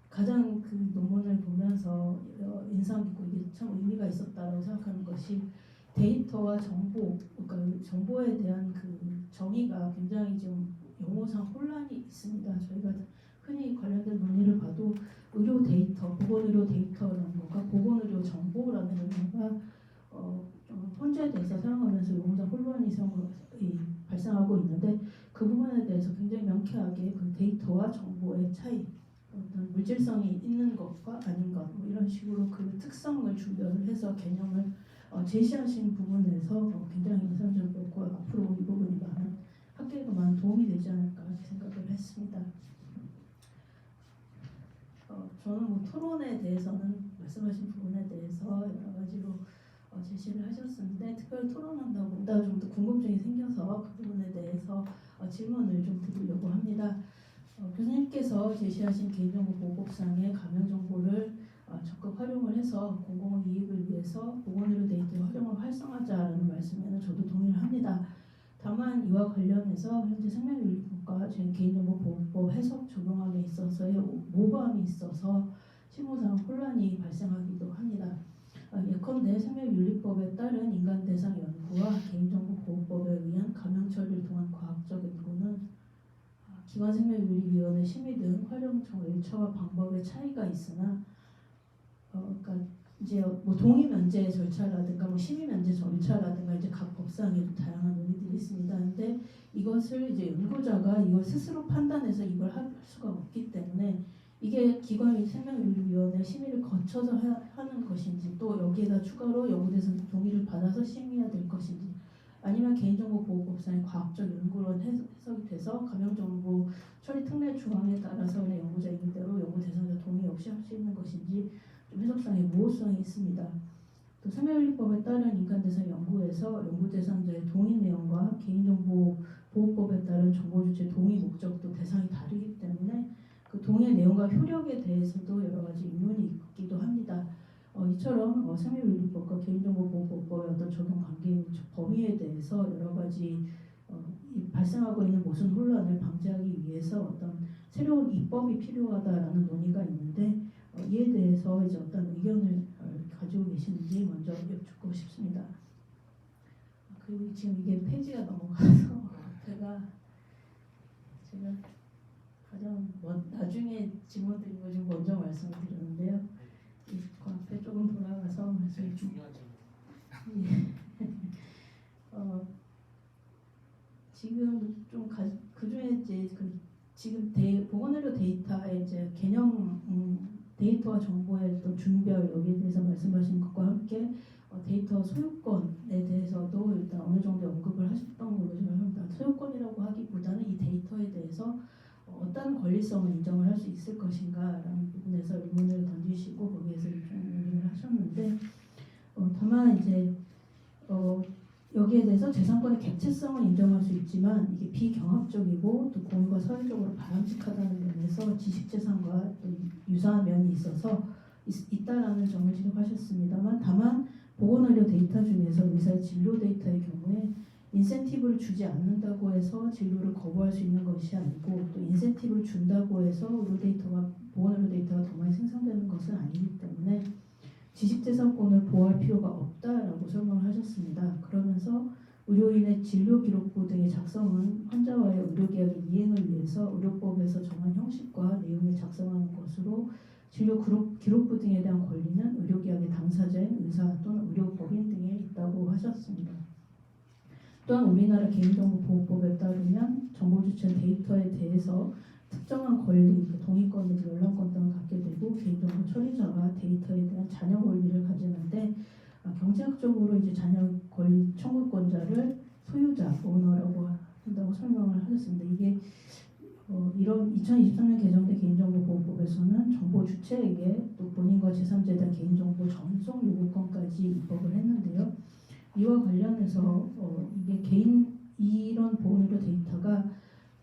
가장 그 논문을 보면서 인상 깊고 이게 참 의미가 있었다고 생각하는 것이 데이터와 정보, 그러니까 정보에 대한 그 정의가 굉장히 지금 용어상 혼란이 있습니다. 저희가 흔히 관련된 논의를 봐도 의료 데이터, 보건의료 데이터라는 것과 보건의료 정보라는 용어가 좀 혼재돼서 사용하면서 용어상 혼란이 발생하고 있는데 그 부분에 대해서 굉장히 명쾌하게 그 데이터와 정보의 차이, 어떤 물질성이 있는 것과 아닌 것, 뭐 이런 식으로 그 특성을 주변을 해서 개념을 제시하신 부분에서 굉장히 인상적이었고 앞으로 이 부분이 많은 학계에도 많은 도움이 되지 않을까 이렇게 생각을 했습니다. 저는 뭐 토론에 대해서는 말씀하신 부분에 대해서 여러 가지로 제시를 하셨는데 특별히 토론한다고 보다 좀 더 궁금증이 생겨서 그 부분에 대해서 질문을 좀 드리려고 합니다. 교수님께서 제시하신 개인정보 보호법상의 가명 정보를 적극 활용을 해서 공공의 이익을 위해서 보건의료 데이터 활용을 활성화하자라는 말씀에는 저도 동의를 합니다. 다만 이와 관련해서 현재 생명윤리법과 개인정보보호법 해석 적용함에 있어서의 모호함이 있어서 실무상 혼란이 발생하기도 합니다. 예컨대 생명윤리법에 따른 인간대상 연구와 개인정보보호법에 의한 가명 처리를 통한 과학적 연구는 기관생명윤리위원회 심의 등 활용 절차와 방법의 차이가 있으나 그러니까 이제 뭐 동의 면제 절차라든가 뭐 심의 면제 절차라든가 이제 각 법상에도 다양한 논의들이 있습니다. 근데 이것을 이제 연구자가 이걸 스스로 판단해서 이걸 할 수가 없기 때문에 이게 기관 생명윤리위원회 심의를 거쳐서 하는 것인지 또 여기에다 추가로 연구대상 동의를 받아서 심의해야 될 것인지 아니면 개인정보보호법상의 과학적 연구론 해석이 돼서 가명정보 처리 특례 조항에 따라서 연구자 의견대로 연구 대상자 동의 없이 할 수 있는 것인지 좀 해석상의 모호성이 있습니다. 또 생명윤리법에 따른 인간대상 연구에서 연구 대상자의 동의 내용과 개인정보보호법에 따른 정보주체 동의 목적도 대상이 다르기 때문에 그 동의 내용과 효력에 대해서도 여러 가지 의문이 있기도 합니다. 이처럼 생명윤리법과 개인정보보호법의 어떤 적용 관계 범위에 대해서 여러 가지 발생하고 있는 모순 혼란을 방지하기 위해서 어떤 새로운 입법이 필요하다라는 논의가 있는데 이에 대해서 이제 어떤 의견을 가지고 계시는지 먼저 여쭙고 싶습니다. 그리고 지금 이게 페이지가 넘어가서 제가 가장 나중에 질문드린 거 좀 먼저 말씀을 드렸는데요. 그 앞에 조금 돌아가서 말씀을 중요한 질문. 지금 좀 그 중에 이제 지금 보건의료 데이터의 이제 개념 데이터와 정보의 또 준별 여기에 대해서 말씀하신 것과 함께 데이터 소유권에 대해서도 일단 어느 정도 언급을 하셨던 걸로 제가 합니다. 소유권이라고 하기보다는 이 데이터에 대해서 어떤 권리성을 인정을 할 수 있을 것인가라는 부분에서 의문을 던지시고 거기에서 좀 논의를 하셨는데 다만 이제 여기에 대해서 재산권의 객체성을 인정할 수 있지만 이게 비경합적이고 또 공유가 사회적으로 바람직하다는 면에서 지식재산과 또 유사한 면이 있어서 있다라는 점을 지적하셨습니다만 다만 보건의료 데이터 중에서 의사의 진료 데이터의 경우에 인센티브를 주지 않는다고 해서 진료를 거부할 수 있는 것이 아니고 또 인센티브를 준다고 해서 보건의료 데이터가 더 많이 생성되는 것은 아니기 때문에 지식재산권을 보호할 필요가 없다라고 설명을 하셨습니다. 그러면서 의료인의 진료기록부 등의 작성은 환자와의 의료계약의 이행을 위해서 의료법에서 정한 형식과 내용을 작성하는 것으로 진료 기록부 등에 대한 권리는 의료계약의 당사자인 의사 또는 의료법인 등에 있다고 하셨습니다. 또한 우리나라 개인정보보호법에 따르면 정보주체 데이터에 대해서 특정한 권리, 동의권 내지 열람권 등을 갖게 되고 개인정보 처리자가 데이터에 대한 잔여 권리를 가지는데 경제학적으로 이제 잔여 권리 청구권자를 소유자, 오너라고 한다고 설명을 하셨습니다. 이게 이런 2023년 개정된 개인정보보호법에서는 정보 주체에게 또 본인과 제3자에 대한 개인정보 전송 요구권까지 입법을 했는데요. 이와 관련해서 이게 이런 보건의료 데이터가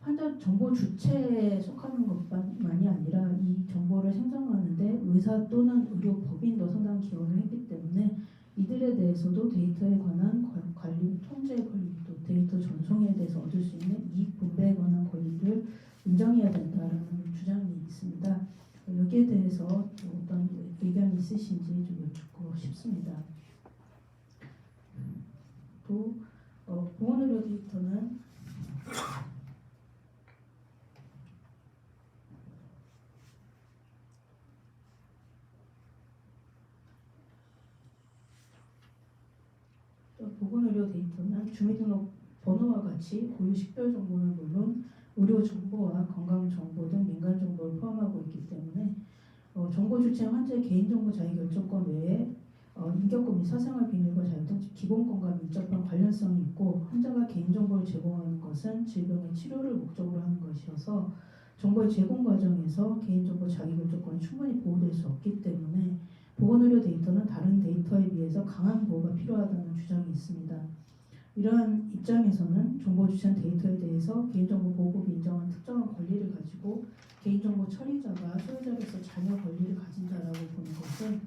환자 정보 주체에 속하는 것만이 아니라 이 정보를 생성하는데 의사 또는 의료법인도 상당히 기여를 했기 때문에 이들에 대해서도 데이터에 관한 관리, 통제 권리, 또 데이터 전송에 대해서 얻을 수 있는 이익 분배에 관한 권리를 인정해야 된다라는 주장이 있습니다. 여기에 대해서 어떤 의견이 있으신지 좀 여쭙고 싶습니다. 또 보건의료 데이터는 보건의료 데이터는 주민등록 번호와 같이 고유 식별 정보는 물론 의료 정보와 건강 정보 등 민간 정보를 포함하고 있기 때문에 정보 주체 환자의 개인정보 자기결정권 외에 인격권 및 사생활 비밀과 자유 등 기본권과 밀접한 관련성이 있고 환자가 개인정보를 제공하는 것은 질병의 치료를 목적으로 하는 것이어서 정보의 제공 과정에서 개인정보 자기결정권이 충분히 보호될 수 없기 때문에 보건의료 데이터는 다른 데이터에 비해서 강한 보호가 필요하다는 주장이 있습니다. 이러한 입장에서는 정보 주체한 데이터에 대해서 개인정보보호법이 인정한 특정한 권리를 가지고 개인정보 처리자가 소유자로서 잔여 권리를 가진다라고 보는 것은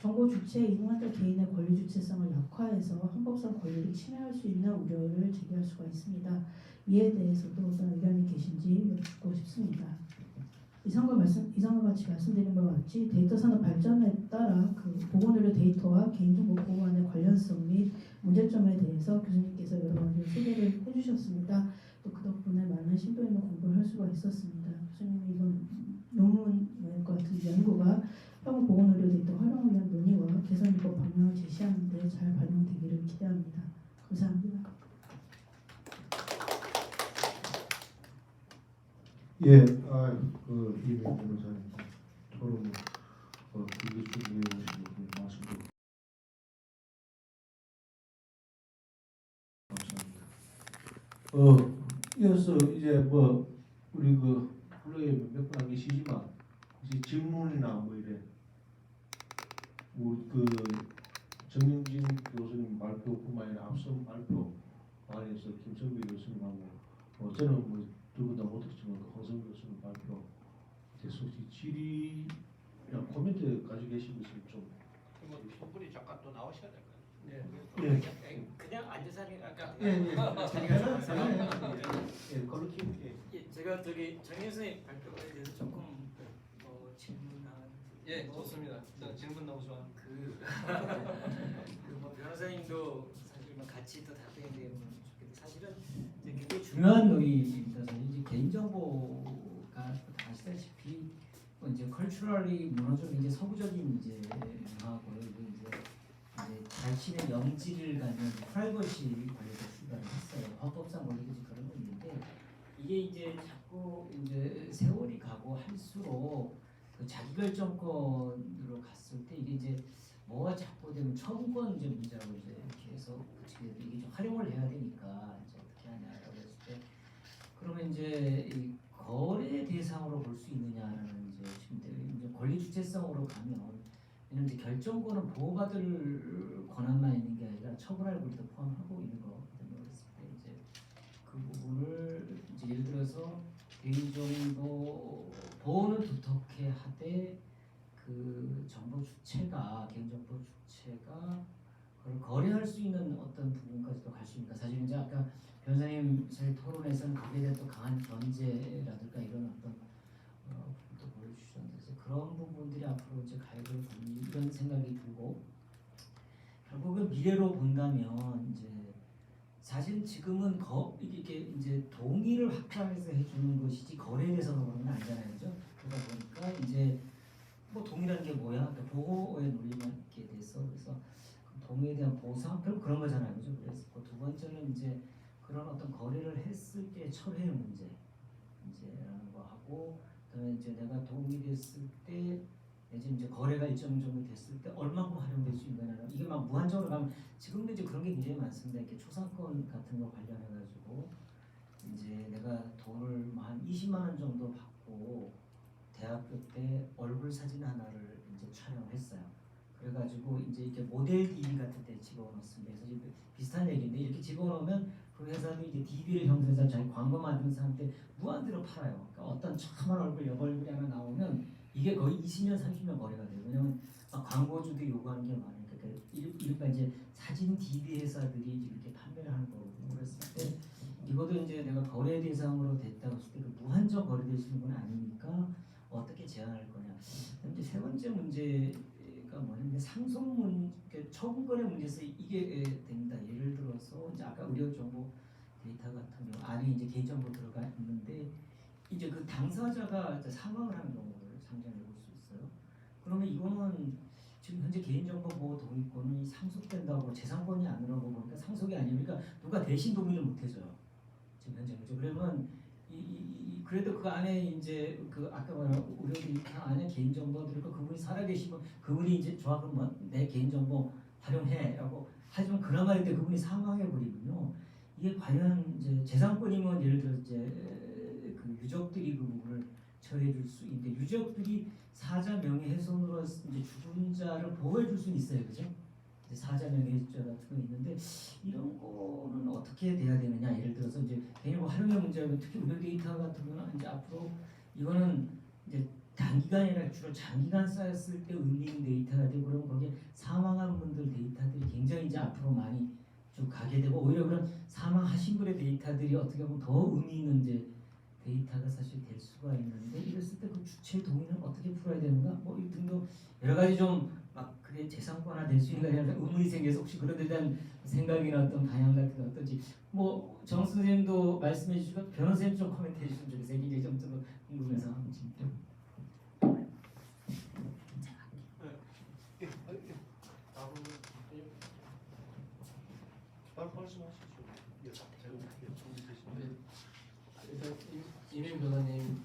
정보 주체인 환자 개인의 권리 주체성을 약화해서 헌법상 권리를 침해할 수 있는 우려를 제기할 수가 있습니다. 이에 대해서도 어떤 의견이 계신지 여쭙고 싶습니다. 이상과 같이 말씀드린 바와 같이 데이터 산업 발전에 따라 그 보건의료 데이터와 개인정보 보호 간의 관련성 및 문제점에 대해서 교수님께서 여러 가지 소개를 해주셨습니다. 또 그 덕분에 많은 심도 있는 공부를 할 수가 있었습니다. 교수님이 이번 논문과 같은 연구가 향후 보건의료 데이터 활용을 위한 논의와 개선입법 방향을 제시하는 데 잘 반영되기를 기대합니다. 감사합니다. 예, 이명 변호사님 토론 길게 준비해 오시고 말씀도 감사합니다. 이어서 이제 우리 플로에 몇 분 안 계시지만 혹시 질문이나 이래 정영진 교수님 발표뿐만 아니라 앞선 발표 안에서 김성배 교수님하고 저는 두 분 다 못했지만 황성 교수님 발표 대해서 혹시 질의나 코멘트 가지고 계신 것을 좀 손분이 잠깐 또 나오셔야 될 거예요. 예. 그냥 앉아서 하는 게 아까 자리가 그렇게 제가 정 교수님 발표에 대해서 조금 질문하는. 예, 좋습니다. 저 질문 너무 좋아. 변호사님도 사실 같이 또 답변이 되면 좋겠는데 사실은 이제 굉장히 중요한 논의입니다. 이제 개인정보가 다 아시다시피 이제 컬처럴리 문화적인 이제 서구적인 이제 문화고요. 이제 자신의 영지를 가진 프라이버시 관련해서 출발을 했어요. 헌법상 원리든지 그런 건 있는데 이게 이제 자꾸 이제 세월이 가고 할수록 그 자기결정권으로 갔을 때 이게 이제 뭐가 자꾸 되면 처분권 이제 문제라고 이제 이렇게 해서 이게 좀 활용을 해야 되니까 이제 어떻게 하냐라고 했을 때 그러면 이제 이 거래 대상으로 볼 수 있느냐라는 이제 권리 주체성으로 가면 왜냐면 이제 결정권은 보호받을 권한만 있는 게 아니라 처벌할 권리도 포함하고 있는 거거든요. 그랬을 때 이제 그 부분을 이제 예를 들어서 개인정보 보호는 두텁게 하되 그 정보 주체가 개인정보 주체가 그걸 거래할 수 있는 어떤 부분까지도 갈 수 있으니까 사실 이제 아까 변호사님 저희 토론에서는 거기에 대한 또 강한 견제라든가 이런 어떤 부분도 보여주셨는데 그런 부분들이 앞으로 이제 가역을 보니 이런 생각이 들고 결국은 미래로 본다면 이제 사실 지금은 이게 이제 동의를 확장해서 해주는 것이지 거래에 대해서는 그런 건 아니잖아요, 그죠? 그러다 보니까 이제 뭐 동의라는 게 뭐야? 그러니까 보호의 논리만 있게 돼서 그래서 동의에 대한 보상 결국 그런 거잖아요, 그죠? 그래서 두 번째는 이제 그런 어떤 거래를 했을 때 철회 문제라는 거 하고, 그다음에 이제 내가 도움이 됐을 때 이제 거래가 일정 정도 됐을 때 얼마큼 활용될 수 있느냐, 이게 막 무한정으로 가면 지금도 이제 그런 게 굉장히 많습니다. 이렇게 초상권 같은 거 관련해 가지고 이제 내가 돈을 뭐한 20만 원 정도 받고 대학교 때 얼굴 사진 하나를 이제 촬영했어요. 그래가지고 이제 이렇게 모델 DB 같은 데 집어넣습니다. 그래서 이제 비슷한 얘기인데 이렇게 집어넣으면 그 회사도 이제 DB를 형성해서 자기 광고 만드는 사람한테 무한대로 팔아요. 그러니까 어떤 참한 얼굴, 여벌굴이 하나 나오면 이게 거의 20년, 30년 거래가 돼요. 왜냐면 막 광고주도 요구하는 게 많으니까. 그러니까 이제 사진 DB 회사들이 이제 이렇게 판매를 하는 거고, 그랬을 때 이것도 이제 내가 거래 대상으로 됐다고 했을 때 그 무한정 거래될 수 있는 건 아니니까 어떻게 제한할 거냐. 이제 세 번째 문제가 뭐냐면 상속문, 처분권의 문제에서 이게 됩니다. 예를 들어서 이제 아까 의료 정보 데이터 같은 경우 안에 이제 개인정보 들어가 있는데 이제 그 당사자가 이제 사망을 하는 경우를 상정해 볼 수 있어요. 그러면 이거는 지금 현재 개인정보보호 동의권이 상속된다고 재산권이 아니라고 보니까 상속이 아니니까 누가 대신 동의를 못 해줘요. 지금 현재 그죠. 그러면 그래도 그 안에 이제 그 아까 말한 의료 데이터 안에 개인정보들이 있고 그분이 살아계시면 그분이 이제 좋아 그럼 뭐 내 개인정보 활용해라고 하지만 그나마 이때 그분이 사망해 버리면요. 이게 과연 이제 재산권이면 예를 들어 이제 그 유족들이 그 부분을 처리해 줄 수 있는데 유족들이 사자 명예훼손으로 이제 죽은 자를 보호해 줄 수는 있어요, 그죠? 이제 사자 명예훼손 같은 거 있는데 이런 거는 어떻게 돼야 되느냐? 예를 들어서 이제 개인정보 활용의 문제고 특히 의료 데이터 같은 거는 이제 앞으로 이거는 이제 단기간이 아니라 주로 장기간 쌓였을 때 의미 있는 데이터가 되고 그러면 거기에 사망한 분들 데이터들이 굉장히 이제 앞으로 많이 쭉 가게 되고 오히려 그런 사망하신 분의 데이터들이 어떻게 보면 더 의미 있는 이제 데이터가 사실 될 수가 있는데 이랬을 때 그 주체 동의는 어떻게 풀어야 되는가? 뭐 이 등등 여러 가지 좀 막 그게 재산권화 될 수 있는 거냐 의문이 생겨서 혹시 그런 데 대한 생각이나 어떤 방향 같은 거 어떤지 뭐 정 선생님도 말씀해 주시고 변호사님 좀 코멘트해 주시면 좋겠어요. 이게 좀 궁금해서 지금. 말씀하시죠. 예, 제가 준비되시면. 일단 이명 변호사님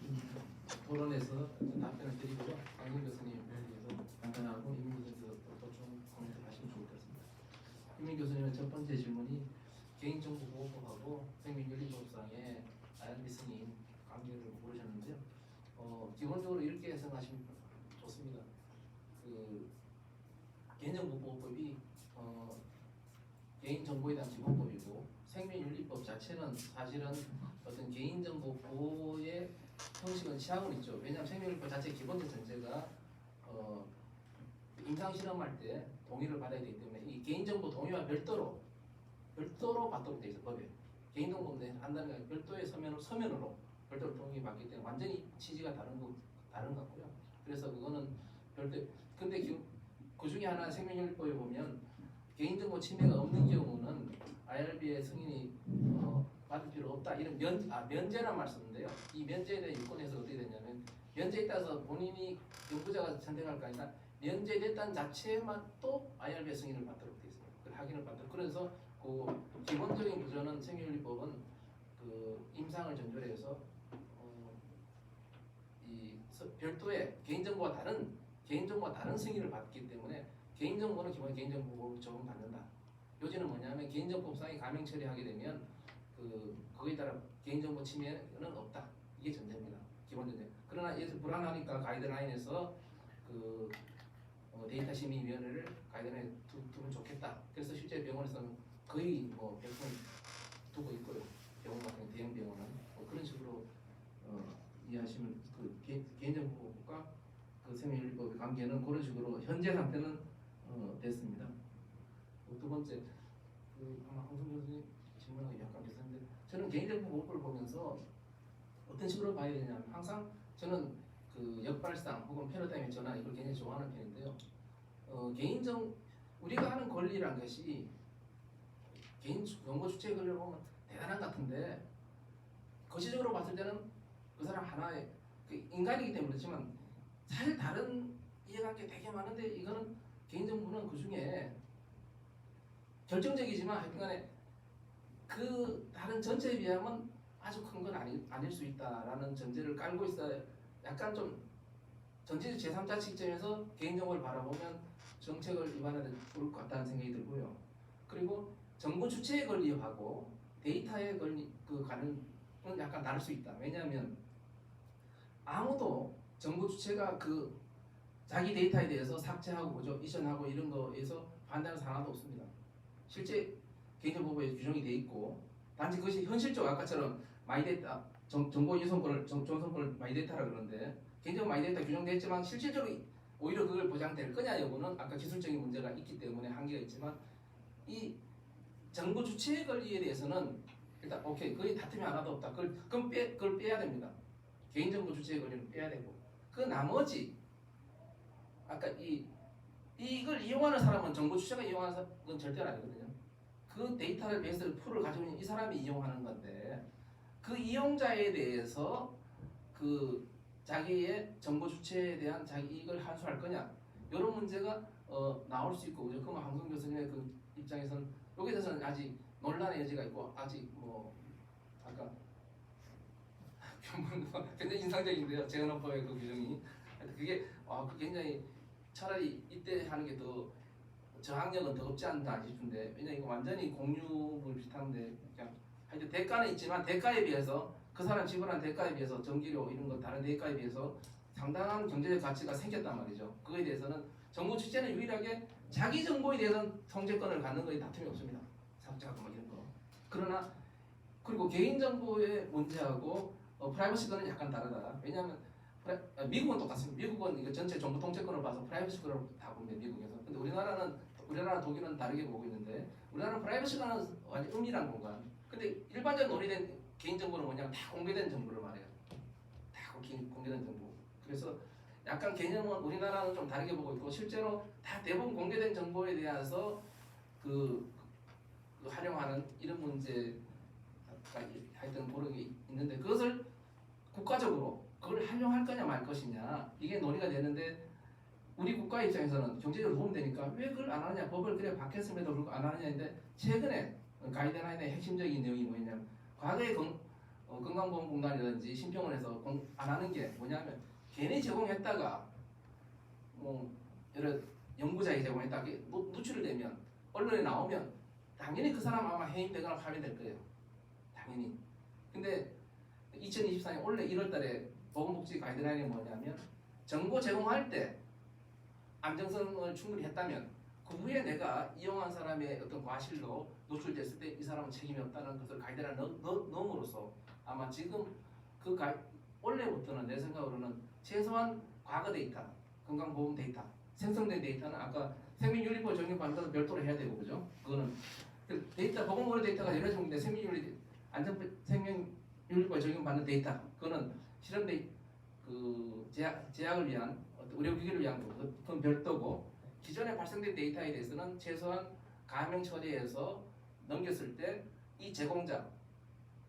토론에서 답변을 드리고요. 강민 교수님 대해서 간단하고 이명 교수님도 좀 코멘트 하시면 좋을 것 같습니다. 이명 교수님의 첫 번째 질문이 개인정보보호법하고 생명윤리법상의 IRB 승인 관계를 물으셨는데요. 기본적으로 이렇게 생각하시면 좋습니다. 그 개인정보보호법이 개인정보에 대한 기본법이고 생명윤리법 자체는 사실은 어떤 개인정보 보호의 형식은 취하고는 있죠. 왜냐하면 생명윤리법 자체 기본적 전제가 임상 실험할 때 동의를 받아야 되기 때문에 이 개인정보 동의와 별도로 받도록 돼 있어 법에. 개인정보 한다는 게 별도의 서면으로 별도로 동의받기 때문에 완전히 취지가 다른 것 같고요. 그래서 그거는 별도. 근데 그 중에 하나 생명윤리법에 보면 개인정보 침해가 없는 경우는 IRB의 승인이 받을 필요 없다. 이런 면제란 말 쓰는데요. 이 면제에 대한 요건에서 어떻게 되냐면 면제에 따라서 본인이 연구자가 선택할 거 아니라 면제됐다는 자체만 또 IRB의 승인을 받도록 되어 있습니다. 그 확인을 받도록. 그래서 그 기본적인 구조는 생명윤리법은 그 임상을 전제로 해서 이 별도의 개인정보와 다른 승인을 받기 때문에 개인정보는 기본 개인정보를 적용받는다. 요지는 뭐냐면 개인정보법상에 가명 처리하게 되면 거기에 따라 개인정보 침해는 없다. 이게 전제입니다. 기본 전제. 그러나 이에서 불안하니까 가이드라인에서 데이터 심의위원회를 가이드라인에 두면 좋겠다. 그래서 실제 병원에서는 거의 뭐 100분 두고 있고요. 병원 같은 대형 병원은 그런 식으로 이해하시면 개인정보법과 생명윤리법의 관계는 그런 식으로 현재 상태는 됐습니다. 두 번째, 아마 황성 교수님 질문하기 약간 비슷한데 저는 개인정보보호법을 보면서 어떤 식으로 봐야 되냐면 항상 저는 그 역발상 혹은 패러다임의 전환 이걸 굉장히 좋아하는 편인데요. 우리가 하는 권리란 것이 개인 정보 주체 권리를 보면 대단한 것 같은데 거시적으로 봤을 때는 그 사람 하나의 인간이기 때문에 그렇지만 사실 다른 이해관계 되게 많은데 이거는 개인정보는 그 중에 결정적이지만 하여튼간에 그 다른 전체에 비하면 아주 큰 건 아닐 수 있다라는 전제를 깔고 있어야 약간 좀 전체적 제3자 시점에서 개인정보를 바라보면 정책을 위반해도 좋을 것 같다는 생각이 들고요. 그리고 정보 주체에 권리하고 데이터에 가는 건 약간 다를 수 있다. 왜냐하면 아무도 정보 주체가 그 자기 데이터에 대해서 삭제하고 뭐죠 이전하고 이런 거에서 반대하는 사람도 없습니다. 실제 개인정보법에 규정이 돼 있고 단지 그것이 현실적으로 아까처럼 마이데이터 정보 유선권을 전송권을 마이데이터라 그러는데 개인정보 마이데이터 규정됐지만 실질적으로 오히려 그걸 보장될 거냐 여부는 아까 기술적인 문제가 있기 때문에 한계가 있지만 이 정보 주체의 권리에 대해서는 일단 오케이 거의 다툼이 하나도 없다. 그걸 빼야 됩니다. 개인정보 주체의 권리는 빼야 되고 그 나머지 아까 이걸 이용하는 사람은 정보 주체가 이용하는 건 절대로 아니거든요. 그 데이터를 베이스 풀을 가지고 있는 이 사람이 이용하는 건데 그 이용자에 대해서 그 자기의 정보 주체에 대한 자기 이익을 환수할 거냐 이런 문제가 나올 수 있고 그죠? 그럼 황성 교수님의 그 입장에서는 여기에 대해서는 아직 논란의 여지가 있고 아직 뭐 아까 굉장히 인상적인데요. 재헌헌법의 그 규정이 그게 그 굉장히 차라리 이때 하는 게 더 저항력은 더 없지 않나 싶은데 왜냐 이거 완전히 공유물 비슷한데 그냥 하여튼 대가는 있지만 대가에 비해서 그 사람 지불한 대가에 비해서 전기료 이런 거 다른 대가에 비해서 상당한 경제적 가치가 생겼단 말이죠. 그거에 대해서는 정부 주체는 유일하게 자기 정보에 대해서는 통제권을 갖는 거에 다툼이 없습니다. 삭제하고 뭐 이런 거. 그러나 그리고 개인 정보의 문제하고 프라이버시권은 약간 다르다. 왜냐하면 미국은 똑같습니다. 미국은 이거 전체 정보 통제권을 봐서 프라이버시권을 다 봅니다. 미국에서. 근데 우리나라 독일은 다르게 보고 있는데 우리나라는 프라이버시권은 완전 은밀한 공간. 근데 일반적으로 논의된 개인정보는 뭐냐면 다 공개된 정보를 말해요. 다 공개된 정보. 그래서 약간 개념은 우리나라는 좀 다르게 보고 있고 실제로 다 대부분 공개된 정보에 대해서 그 활용하는 이런 문제가 하여튼 고르게 있는데 그것을 국가적으로 그걸 활용할 거냐 말 것이냐 이게 논의가 되는데 우리 국가 입장에서는 경제적으로 도움되니까 왜 그걸 안 하느냐 법을 그래 바뀌었음에도 불구하고 안 하느냐인데 최근에 가이드라인의 핵심적인 내용이 뭐냐면 과거에 건강보험공단이라든지 심평원에서 안 하는 게 뭐냐면 걔네 제공했다가 뭐 여러 연구자에 제공했다가 누출이 되면 언론에 나오면 당연히 그 사람 아마 해임되거나 파면될 거예요. 당연히. 근데 2024년 올해 1월달에 보건복지 가이드라인이 뭐냐면 정보 제공할 때 안정성을 충분히 했다면 그 후에 내가 이용한 사람의 어떤 과실로 노출됐을 때 이 사람은 책임이 없다는 것을 가이드라인에 넣음으로써 아마 지금 원래부터는 내 생각으로는 최소한 과거 데이터, 건강보험 데이터, 생성된 데이터는 아까 생명윤리법 적용받는 것은 별도로 해야 되고 그죠? 그거는 데이터 보건보건 데이터가 여러 종류인데 생명윤리법 적용받는 데이터 그거는 실험데 제약을 위한 의료기기를 위한 그건 별도고 기존에 발생된 데이터에 대해서는 최소한 가명 처리해서 넘겼을 때 이 제공자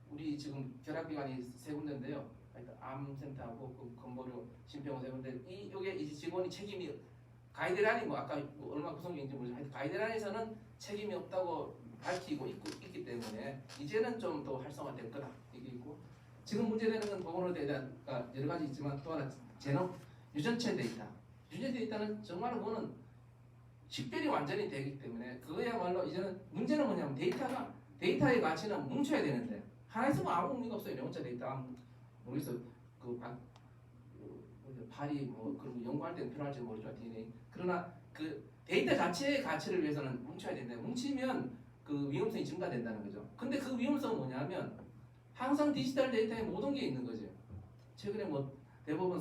우리 지금 결합기관이 세 군데인데요. 암센터하고 그 건보료 심평원 세 군데 여기에 이 직원이 책임이 가이드라인이 뭐 아까 뭐 얼마 구성인지 모르지만 하여튼 가이드라인에서는 책임이 없다고 밝히고 있기 때문에 이제는 좀 더 활성화될 거다 이게 있고 지금 문제되는 건 보건의료 데이터가 여러 가지 있지만 또 하나 유전체 데이터 유전체 데이터는 정말 그거는 식별이 완전히 되기 때문에 그거야말로 이제는 문제는 뭐냐면 데이터의 가치는 뭉쳐야 되는데 하나 있으면 아무 의미가 없어요. 영어차 데이터 모르겠어요. 발이 뭐 그런 거 연구할 때는 필요할지 모르지만 DNA 그러나 그 데이터 자체의 가치를 위해서는 뭉쳐야 되는데 뭉치면 그 위험성이 증가된다는 거죠. 근데 그 위험성은 뭐냐면 항상 디지털 데이터에 모든 게 있는 거죠. 최근에 뭐 대법원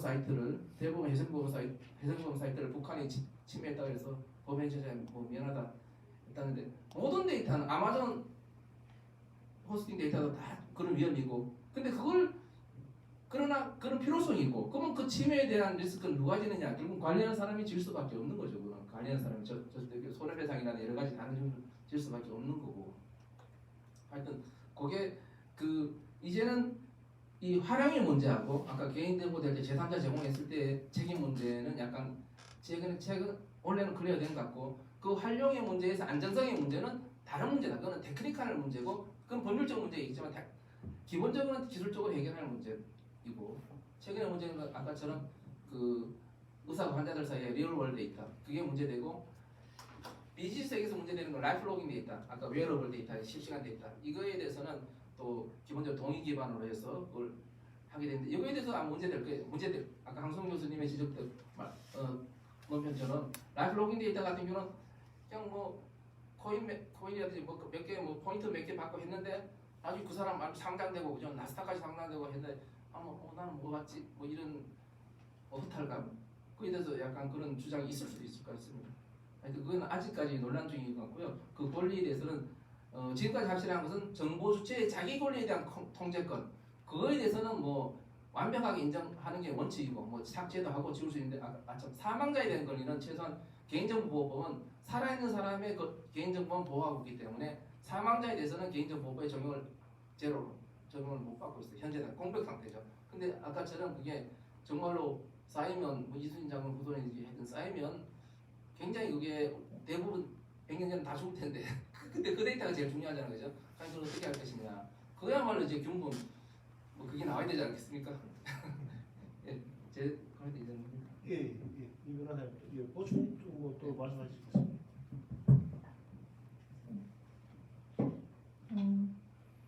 해상법원 사이트를 북한이 침해했다고 해서 법원에서 뭐 미안하다 했다는데 모든 데이터는 아마존 호스팅 데이터도 다 그런 위험이고 근데 그러나 그런 필요성이 있고 그러면 그 침해에 대한 리스크는 누가 지느냐 결국 관리하는 사람이 질 수밖에 없는 거죠. 그건 관리하는 사람이 손해배상이나 여러 가지 다른 종류 질 수밖에 없는 거고 하여튼 그게 이제는 이 활용의 문제하고 아까 개인정보 될 때 제3자 제공했을 때 책임 문제는 약간 최근 원래는 클리어된 것 같고 그 활용의 문제에서 안전성의 문제는 다른 문제다. 그거는 테크니컬 문제고 그건 법률적 문제이지만 기본적으로는 기술적으로 해결할 문제이고 최근의 문제는 아까처럼 그 의사와 환자들 사이의 리얼월드 데이터 그게 문제되고 비즈니스에서 문제되는 건 라이프 로깅 데이터 아까 웨어러블 데이터 실시간 데이터 이거에 대해서는 또 기본적으로 동의 기반으로 해서 그걸 하게 되는데 이거에 대해서 아마 문제될 거예요. 아까 항성 교수님의 지적된 논편처럼 라이프 로깅 데이터 같은 경우는 그냥 뭐 코인이라든지 뭐 몇 개 뭐 포인트 몇 개 받고 했는데 나중에 그 사람 아주 상장되고 그죠 나스닥까지 상장되고 했는데 나는 뭐 받지 뭐 이런 허탈감 그에 대해서 약간 그런 주장이 있을 수도 있을 것 같습니다. 하여튼 그건 아직까지 논란 중인 것 같고요. 그 권리에 대해서는 지금까지 확실한 것은 정보 주체의 자기 권리에 대한 통제권 그거에 대해서는 뭐 완벽하게 인정하는 게 원칙이고 뭐 삭제도 하고 지울 수 있는데 참 사망자에 대한 권리는 최소한 개인정보보호법은 살아있는 사람의 그 개인정보만 보호하고 있기 때문에 사망자에 대해서는 개인정보보호법의 제로로 적용을 못 받고 있어요. 현재는 공백 상태죠. 근데 아까처럼 그게 정말로 쌓이면 뭐 이순신 장군 후손인지 하여튼 쌓이면 굉장히 그게 대부분 100년 전에 다 죽을 텐데 근데 그 데이터가 제일 중요하다는 거죠. 과연 그걸 어떻게 할 것이냐. 그야말로 이제 경분 뭐 그게 나와야 되지 않겠습니까? 예, 제 그런데 이제 예, 이 변호사님 보충 또 말씀하실 수 있습니다.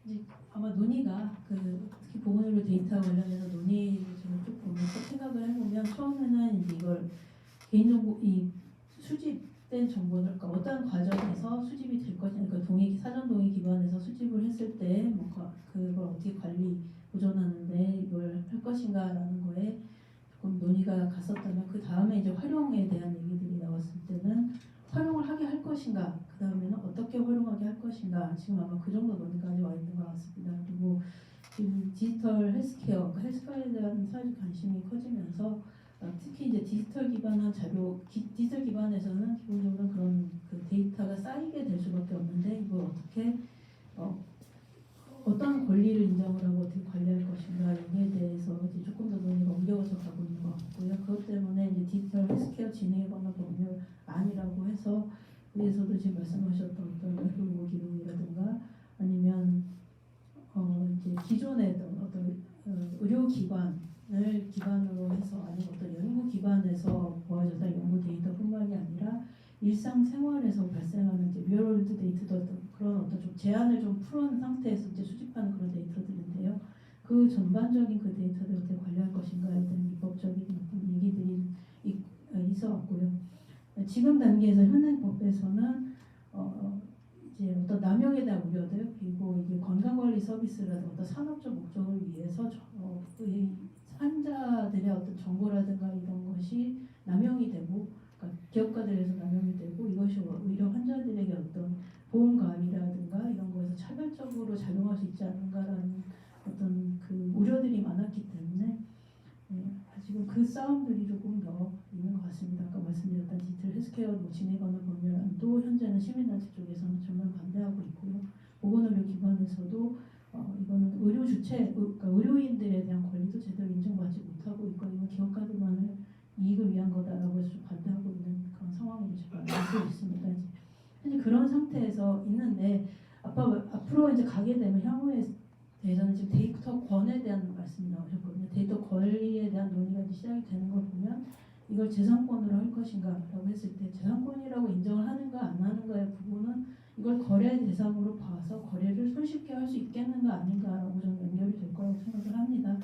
이제 아마 논의가 특히 보건의료 데이터 관련해서 논의를 저는 쭉 보면서 생각을 해보면 처음에는 이제 이걸 개인정보 이 수집된 정보를 그러니까 어떤 과정에서 수집이 될 것이냐 그러니까 사전 동의 기반에서 수집을 했을 때 뭔가 그걸 어떻게 관리 보존하는데 이걸 할 것인가라는 거에 조금 논의가 갔었다면 그 다음에 이제 활용에 대한 얘기들이 나왔을 때는 활용을 하게 할 것인가 그 다음에는 어떻게 활용하게 할 것인가 지금 아마 그 정도 논의까지 와 있는 것 같습니다. 그리고 지금 디지털 헬스케어, 헬스케어에 대한 사회적 관심이 커지면서 특히 이제 디지털 기반한 자료, 디지털 기반에서는 기본적으로 그런 그 데이터가 쌓이게 될 수밖에 없는데 이걸 어떻게 어떤 권리를 인정을 하고 어떻게 관리할 것인가 여기에 대해서 이제 조금 더 논의가 옮겨서 가고 있는 것 같고요. 그것 때문에 이제 디지털 헬스케어 진행에 관한 법률 아니라고 해서 위에서도 지금 말씀하셨던 어떤 의료 기록이라든가 아니면 이제 기존의 어떤 의료기관을 기반으로 해서 아니면 어떤 연구기관에서 모아져서 연구 데이터뿐만이 아니라 일상생활에서 발생하는 이제 리얼월드 데이터도 어떤 그런 어떤 좀 제한을 좀 풀어놓은 상태에서 이제 수집하는 그런 데이터들인데요. 그 전반적인 그 데이터를 어떻게 관리할 것인가에 대한 입법적인 어떤 얘기들이 있어 왔고요. 지금 단계에서 현행법에서는 이제 어떤 남용에 대한 우려들 그리고 이게 건강관리 서비스라든가 어떤 산업적 목적을 위해서 이 환자들의 어떤 정보라든가 이런 것이 남용이 되고 그러니까 기업가들에서 남용이 되고 이것이 오히려 환자들에게 어떤 보험가입이라든가 이런 거에서 차별적으로 작용할 수 있지 않는가라는 어떤 그 우려들이 많았기 때문에 지금 그 싸움들이 조금 더 있는 것 같습니다. 아까 말씀드렸던 디지털 헬스케어 진행 관련 법률안도 현재는 시민단체 쪽에서는 전면 반대하고 있고요. 보건의료 기관에서도 이거는 의료 주체, 그러니까 의료인들에 대한 권리도 제대로 인정받지 못하고 있고 이건 기업가들만을 이익을 위한 거다라고 해서 좀 반대하고 있는 그런 상황으로 제가 알고 있습니다. 현재 그런 상태에서 있는데 앞으로 이제 가게 되면 향후에 대해서는 지금 데이터 권에 대한 말씀이 나오셨거든요. 데이터 권리에 대한 논의가 이제 시작이 되는 걸 보면 이걸 재산권으로 할 것인가라고 했을 때 재산권이라고 인정을 하는가 안 하는가의 부분은 이걸 거래 대상으로 봐서 거래를 손쉽게 할 수 있겠는가 아닌가라고 저는 연결이 될 거라고 생각을 합니다.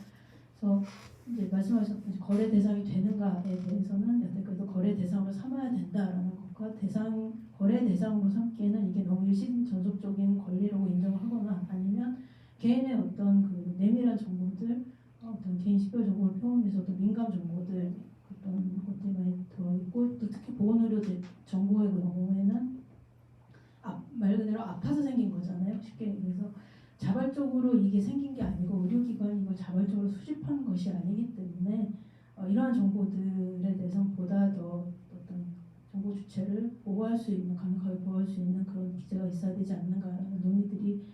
그래서 이제 말씀하셨듯이 거래 대상이 되는가에 대해서는 여태까지도 거래 대상으로 삼아야 된다라는 것과 거래 대상으로 삼기에는 이게 너무 일시전속적인 권리라고 인정하거나 아니면 개인의 어떤 그 내밀한 정보들, 어떤 개인 식별 정보를 포함해서 또 민감 정보들 어떤 것들이 많이 들어있고 또 특히 보건의료 정보의 경우에는 말 그대로 아파서 생긴 거잖아요. 쉽게 얘기해서 자발적으로 이게 생긴 게 아니고 의료기관이 이걸 자발적으로 수집한 것이 아니기 때문에 이러한 정보들에 대해서는 보다 더 어떤 정보 주체를 보호할 수 있는 강력하게 보호할 수 있는 그런 기제가 있어야 되지 않는가라는 논의들이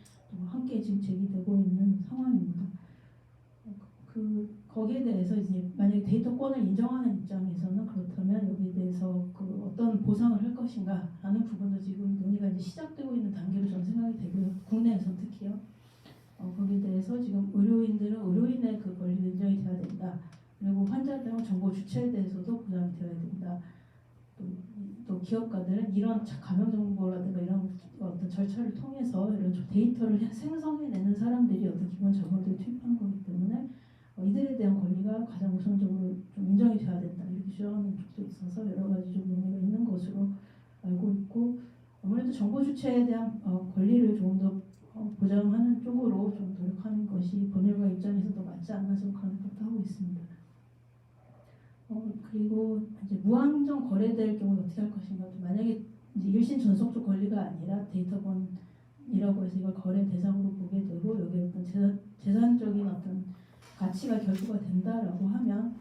함께 지금 제기되고 있는 상황입니다. 거기에 대해서 이제 만약에 데이터권을 인정하는 입장에서는 그렇다면 여기에 대해서 그 어떤 어떤 보상을 할 것인가라는 부분도 지금 논의가 이제 시작되고 있는 단계로 저는 생각이 되고요. 국내에서 특히요. 거기에 대해서 지금 의료인들은 의료인의 그 권리도 인정이 돼야 된다. 그리고 환자병 정보 주체에 대해서도 보장이 되어야 된다. 또 기업가들은 이런 감염 정보라든가 이런 어떤 절차를 통해서 이런 데이터를 생성해내는 사람들이 어떤 기본 자본들을 투입하는 거기 때문에 이들에 대한 권리가 가장 우선적으로 좀 인정이 돼야 된다. 이렇게 주장하는 쪽도 있어서 여러 가지 좀 논의가 있는 것으로 알고 있고 아무래도 정보 주체에 대한 권리를 조금 더 보장하는 쪽으로 좀 노력하는 것이 법률가 입장에서도 맞지 않나 생각하는 것도 하고 있습니다. 그리고 이제 무한정 거래될 경우에 어떻게 할 것인가. 만약에 이제 일신 전속적 권리가 아니라 데이터건이라고 해서 이걸 거래 대상으로 보게 되고 여기에 어떤 재산적인 어떤 가치가 결부가 된다라고 하면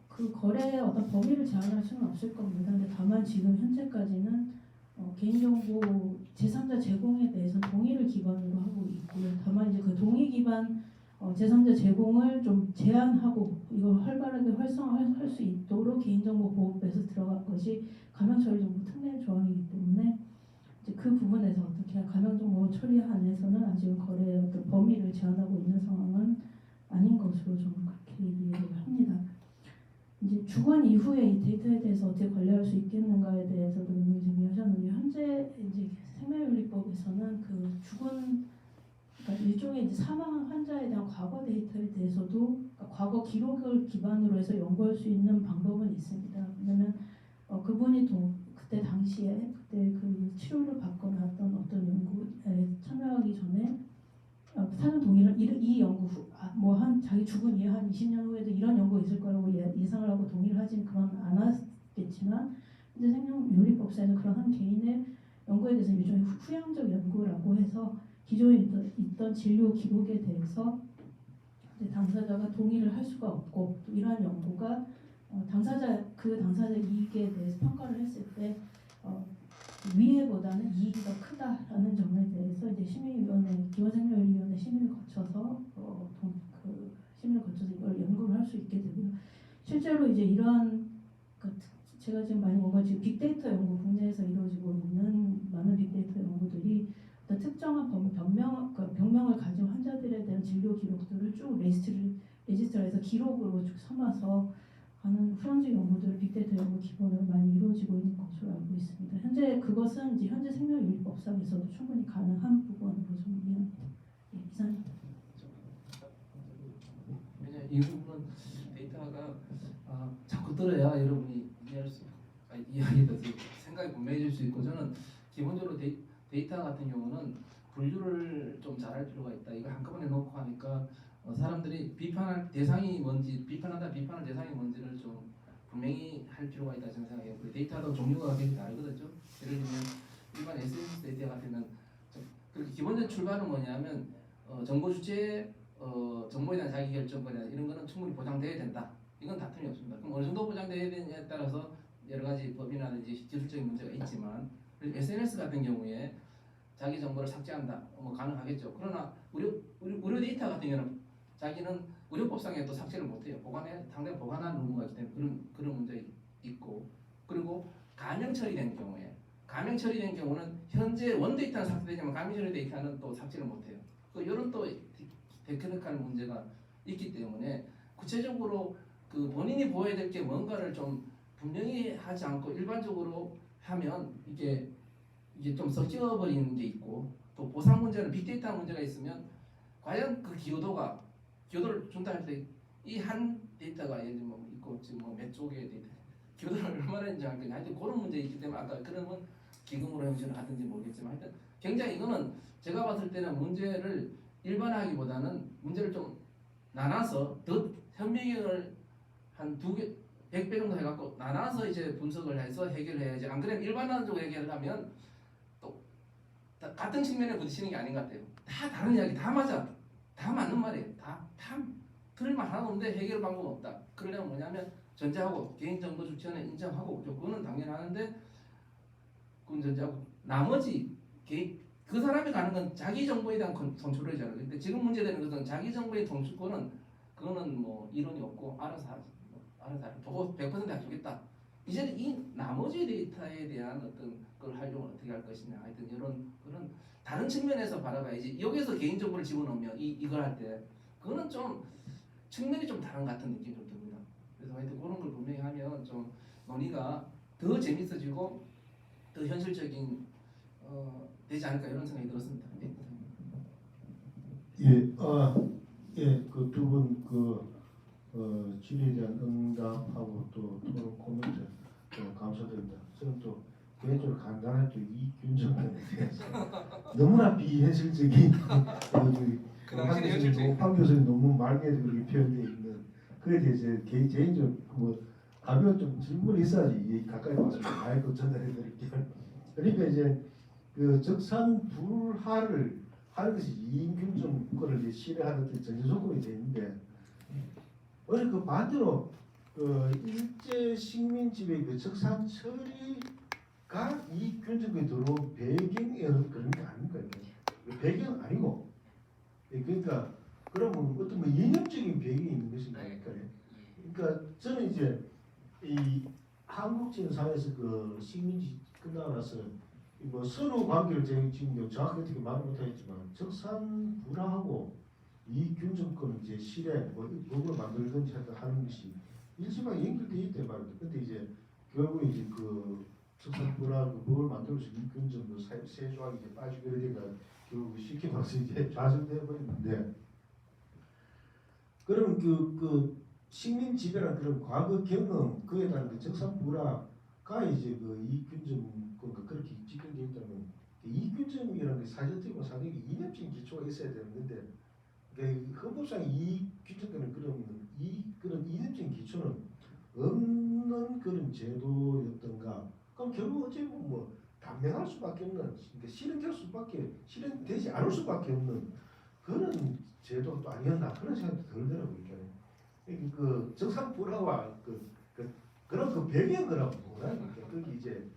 그 거래의 어떤 범위를 제한할 수는 없을 겁니다. 근데 다만 지금 현재까지는 개인정보 제3자 제공에 대해서 동의를 기반으로 하고 있고요. 다만 이제 그 동의 기반 제3자 제공을 좀 제한하고 이걸 활발하게 활성화할 수 있도록 개인정보보호법에서 들어간 것이 감염처리정보 특례 조항이기 때문에 이제 그 부분에서 어떻게 감염정보 처리 안에서는 아직은 거래의 어떤 범위를 제한하고 있는 상황은 아닌 것으로 저는 그렇게 이해를 합니다. 이제 주관 이후에 이 데이터에 대해서 어떻게 관리할 수 있겠는가에 대해서도 의문 제기하셨는데 현재 이제 생명윤리법에서는 그 죽은 그러니까 일종의 이제 사망한 환자에 대한 과거 데이터에 대해서도 그러니까 과거 기록을 기반으로 해서 연구할 수 있는 방법은 있습니다. 왜냐면 그분이 그때 당시에 그때 그 치료를 받고 나왔던 어떤 연구에 참여하기 전에 사전 동의를 이 연구 후 뭐 한 자기 죽은 이후 한 20년 후에도 이런 연구가 있을 거라고 예상을 하고 동의를 하진 그건 않았겠지만 이제 생명윤리법상에는 그런 한 개인의 연구에 대해서 일종의 후양적 연구라고 해서 기존에 있던 진료 기록에 대해서 이제 당사자가 동의를 할 수가 없고 또 이러한 연구가 당사자 이익에 대해서 평가를 했을 때 위해보다는 이익이 더 크다라는 점에 대해서 이제 심의위원회 기본생명윤리위원회 심의를 거쳐서 심의를 거쳐서 이걸 연구를 할 수 있게 되고요. 실제로 이제 이러한 제가 지금 많이 뭔가 지금 빅데이터 연구 국내에서 이루어지고 있는 많은 빅데이터 연구들이 어떤 특정한 병명을 가진 환자들에 대한 진료 기록들을 쭉 레지스트라에서 기록으로 쭉 삼아서 하는 후ran적 연구들을 빅데이터 연구 기본으로 많이 이루어지고 있는 것으로 알고 있습니다. 현재 그것은 이제 현재 생명윤리법상에서도 충분히 가능한 부분으로 좀 이해합니다. 예, 이상입니다. 왜냐하면 이 부분은 데이터가 자꾸 들어야 여러분이 이해하게 생각이 분명해질 수 있고 저는 기본적으로 데이터 같은 경우는 분류를 좀 잘할 필요가 있다. 이거 한꺼번에 놓고 하니까 사람들이 비판할 대상이 뭔지 비판할 대상이 뭔지를 좀 분명히 할 필요가 있다 저는 생각해요. 데이터도 종류가 굉장히 다르거든요. 예를 들면 일반 SNS 데이터 같으면 그렇게 기본적인 출발은 뭐냐면 정보 주체 정보에 대한 자기 결정권이나 이런 거는 충분히 보장돼야 된다. 이건 다툼이 없습니다. 그럼 어느 정도 보장돼야 되느냐에 따라서 여러 가지 법이라든지 기술적인 문제가 있지만 SNS 같은 경우에 자기 정보를 삭제한다. 뭐 가능하겠죠. 그러나 의료 데이터 같은 경우는 자기는 의료법상에 또 삭제를 못해요. 당장 보관하는 의무가 있기 때문에 그런 문제 있고 그리고 감염 처리된 경우는 현재 원 데이터는 삭제되지만 감염 처리 데이터는 또 삭제를 못해요. 이런 또 테크니컬 문제가 있기 때문에 구체적으로 그 본인이 보여야 될 게 뭔가를 좀 분명히 하지 않고 일반적으로 하면 이게 좀 썩어버리는 게 있고 또 보상 문제는 빅데이터 문제가 있으면 과연 그 기여도를 준다 할 때 이 한 데이터가 예를 들면 있고 지금 뭐 몇 쪽의 데이터 기여도를 얼마나 했는지 알 거냐 하여튼 그런 문제 있기 때문에 아까 그러면 기금으로 형식을 하든지 모르겠지만 하여튼 굉장히 이거는 제가 봤을 때는 문제를 일반화하기보다는 문제를 좀 나눠서 더 현명을 한 100배 정도 해갖고 나눠서 이제 분석을 해서 해결해야지 안 그러면 일반화적으로 해결을 하면 또 같은 측면에 부딪히는 게 아닌 것 같아요. 다 다른 이야기 다 맞아. 다 맞는 말이에요. 다 틀릴만 하나도 없는데 해결 방법은 없다. 그러려면 뭐냐면 전제하고 개인정보 주체는 인정하고 그거는 당연하는데 그건 전제하고 나머지 그 사람이 가는 건 자기 정보에 대한 컨트롤이잖아요. 근데 지금 문제되는 것은 자기 정보의 통수권은 그거는 뭐 이론이 없고 알아서 보고 100% 해주겠다. 이제는 이 나머지 데이터에 대한 어떤 걸 활용을 어떻게 할 것이냐 하여튼 이런 그런 다른 측면에서 바라봐야지 여기서 개인정보를 집어넣으면 이걸 할 때 그거는 좀 측면이 좀 다른 것 같은 느낌이 좀 듭니다. 그래서 하여튼 그런 걸 분명히 하면 좀 논의가 더 재밌어지고 더 현실적인 되지 않을까 이런 생각이 들었습니다. 네. 그 두 분 질의에 대한 응답하고 또 토론 코멘트 감사드립니다. 저는 또 개인적으로 간단한 또 이균정에 대해서 너무나 비현실적인 그 당시는 현실적인. 황 교수님 너무 말미에도 그렇게 표현되어 있는 그에 대해서 개인적으로 가벼운 좀 질문이 있어야지 가까이 와서 아이고 전달해드릴게요. 그러니까 이제 그 적산불하를 하는 것이 이인균정 거를 이제 실행하는 데 전제 조건이 되어 있는데 오늘 그 반대로 그 일제 식민지의 그 적산 처리가 이균정에 들어온 배경에는 그런 게 아닙니까? 이게 배경은 아니고 그러니까 그러면 어떤 뭐 이념적인 배경이 있는 것인가? 그러니까 저는 이제 이 한국적인 사회에서 그 식민지 끝나고 나서 뭐 서로 관계를 지금 정확히 어떻게 말을 못하겠지만 적산불하고 이균정권을 이제 실행 뭐 법으로 만들든지 하는 것이 일시방에 연결되어 있단 말입니다. 근데 이제 결국 이제 그 적산불하고 법을 만들어서 이균정도 세 조항이 이제 빠지고 이러니까 결국 쉽게 말해서 이제 좌절되어 버리는데 그러면 그 식민 지배란 그런 과거 경험 그에 따른 그 적산불화가 이제 그 이균정 그렇게 집행되어 있다면 이균정이라는 게 사실 어떻게 보면 상당히 이념적인 기초가 있어야 되는데 헌법상 이균정권은 그런 이념적인 기초는 없는 그런 제도였던가 그럼 결국 어찌 보면 뭐 단명할 수밖에 없는 그러니까 실현되지 않을 수밖에 없는 그런 제도가 또 아니었나 그런 생각도 들더라고요. 그 적산불화와 그런 그 배경 거라고 보나 그게 이제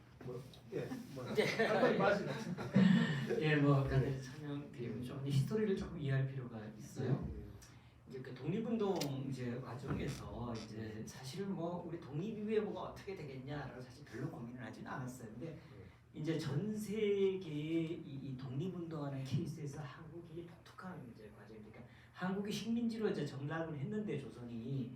간단히 설명드리면 좀 히스토리를 조금 이해할 필요가 있어요. 이제 그 독립운동 이제 과정에서 이제 사실은 뭐 우리 독립 이후에 뭐가 어떻게 되겠냐라고 사실 별로 고민을 하지는 않았어요. 근데 이제 전 세계의 이 독립운동하는 케이스에서 한국이 독특한 이제 과정이니까 한국이 식민지로 이제 정락을 했는데 조선이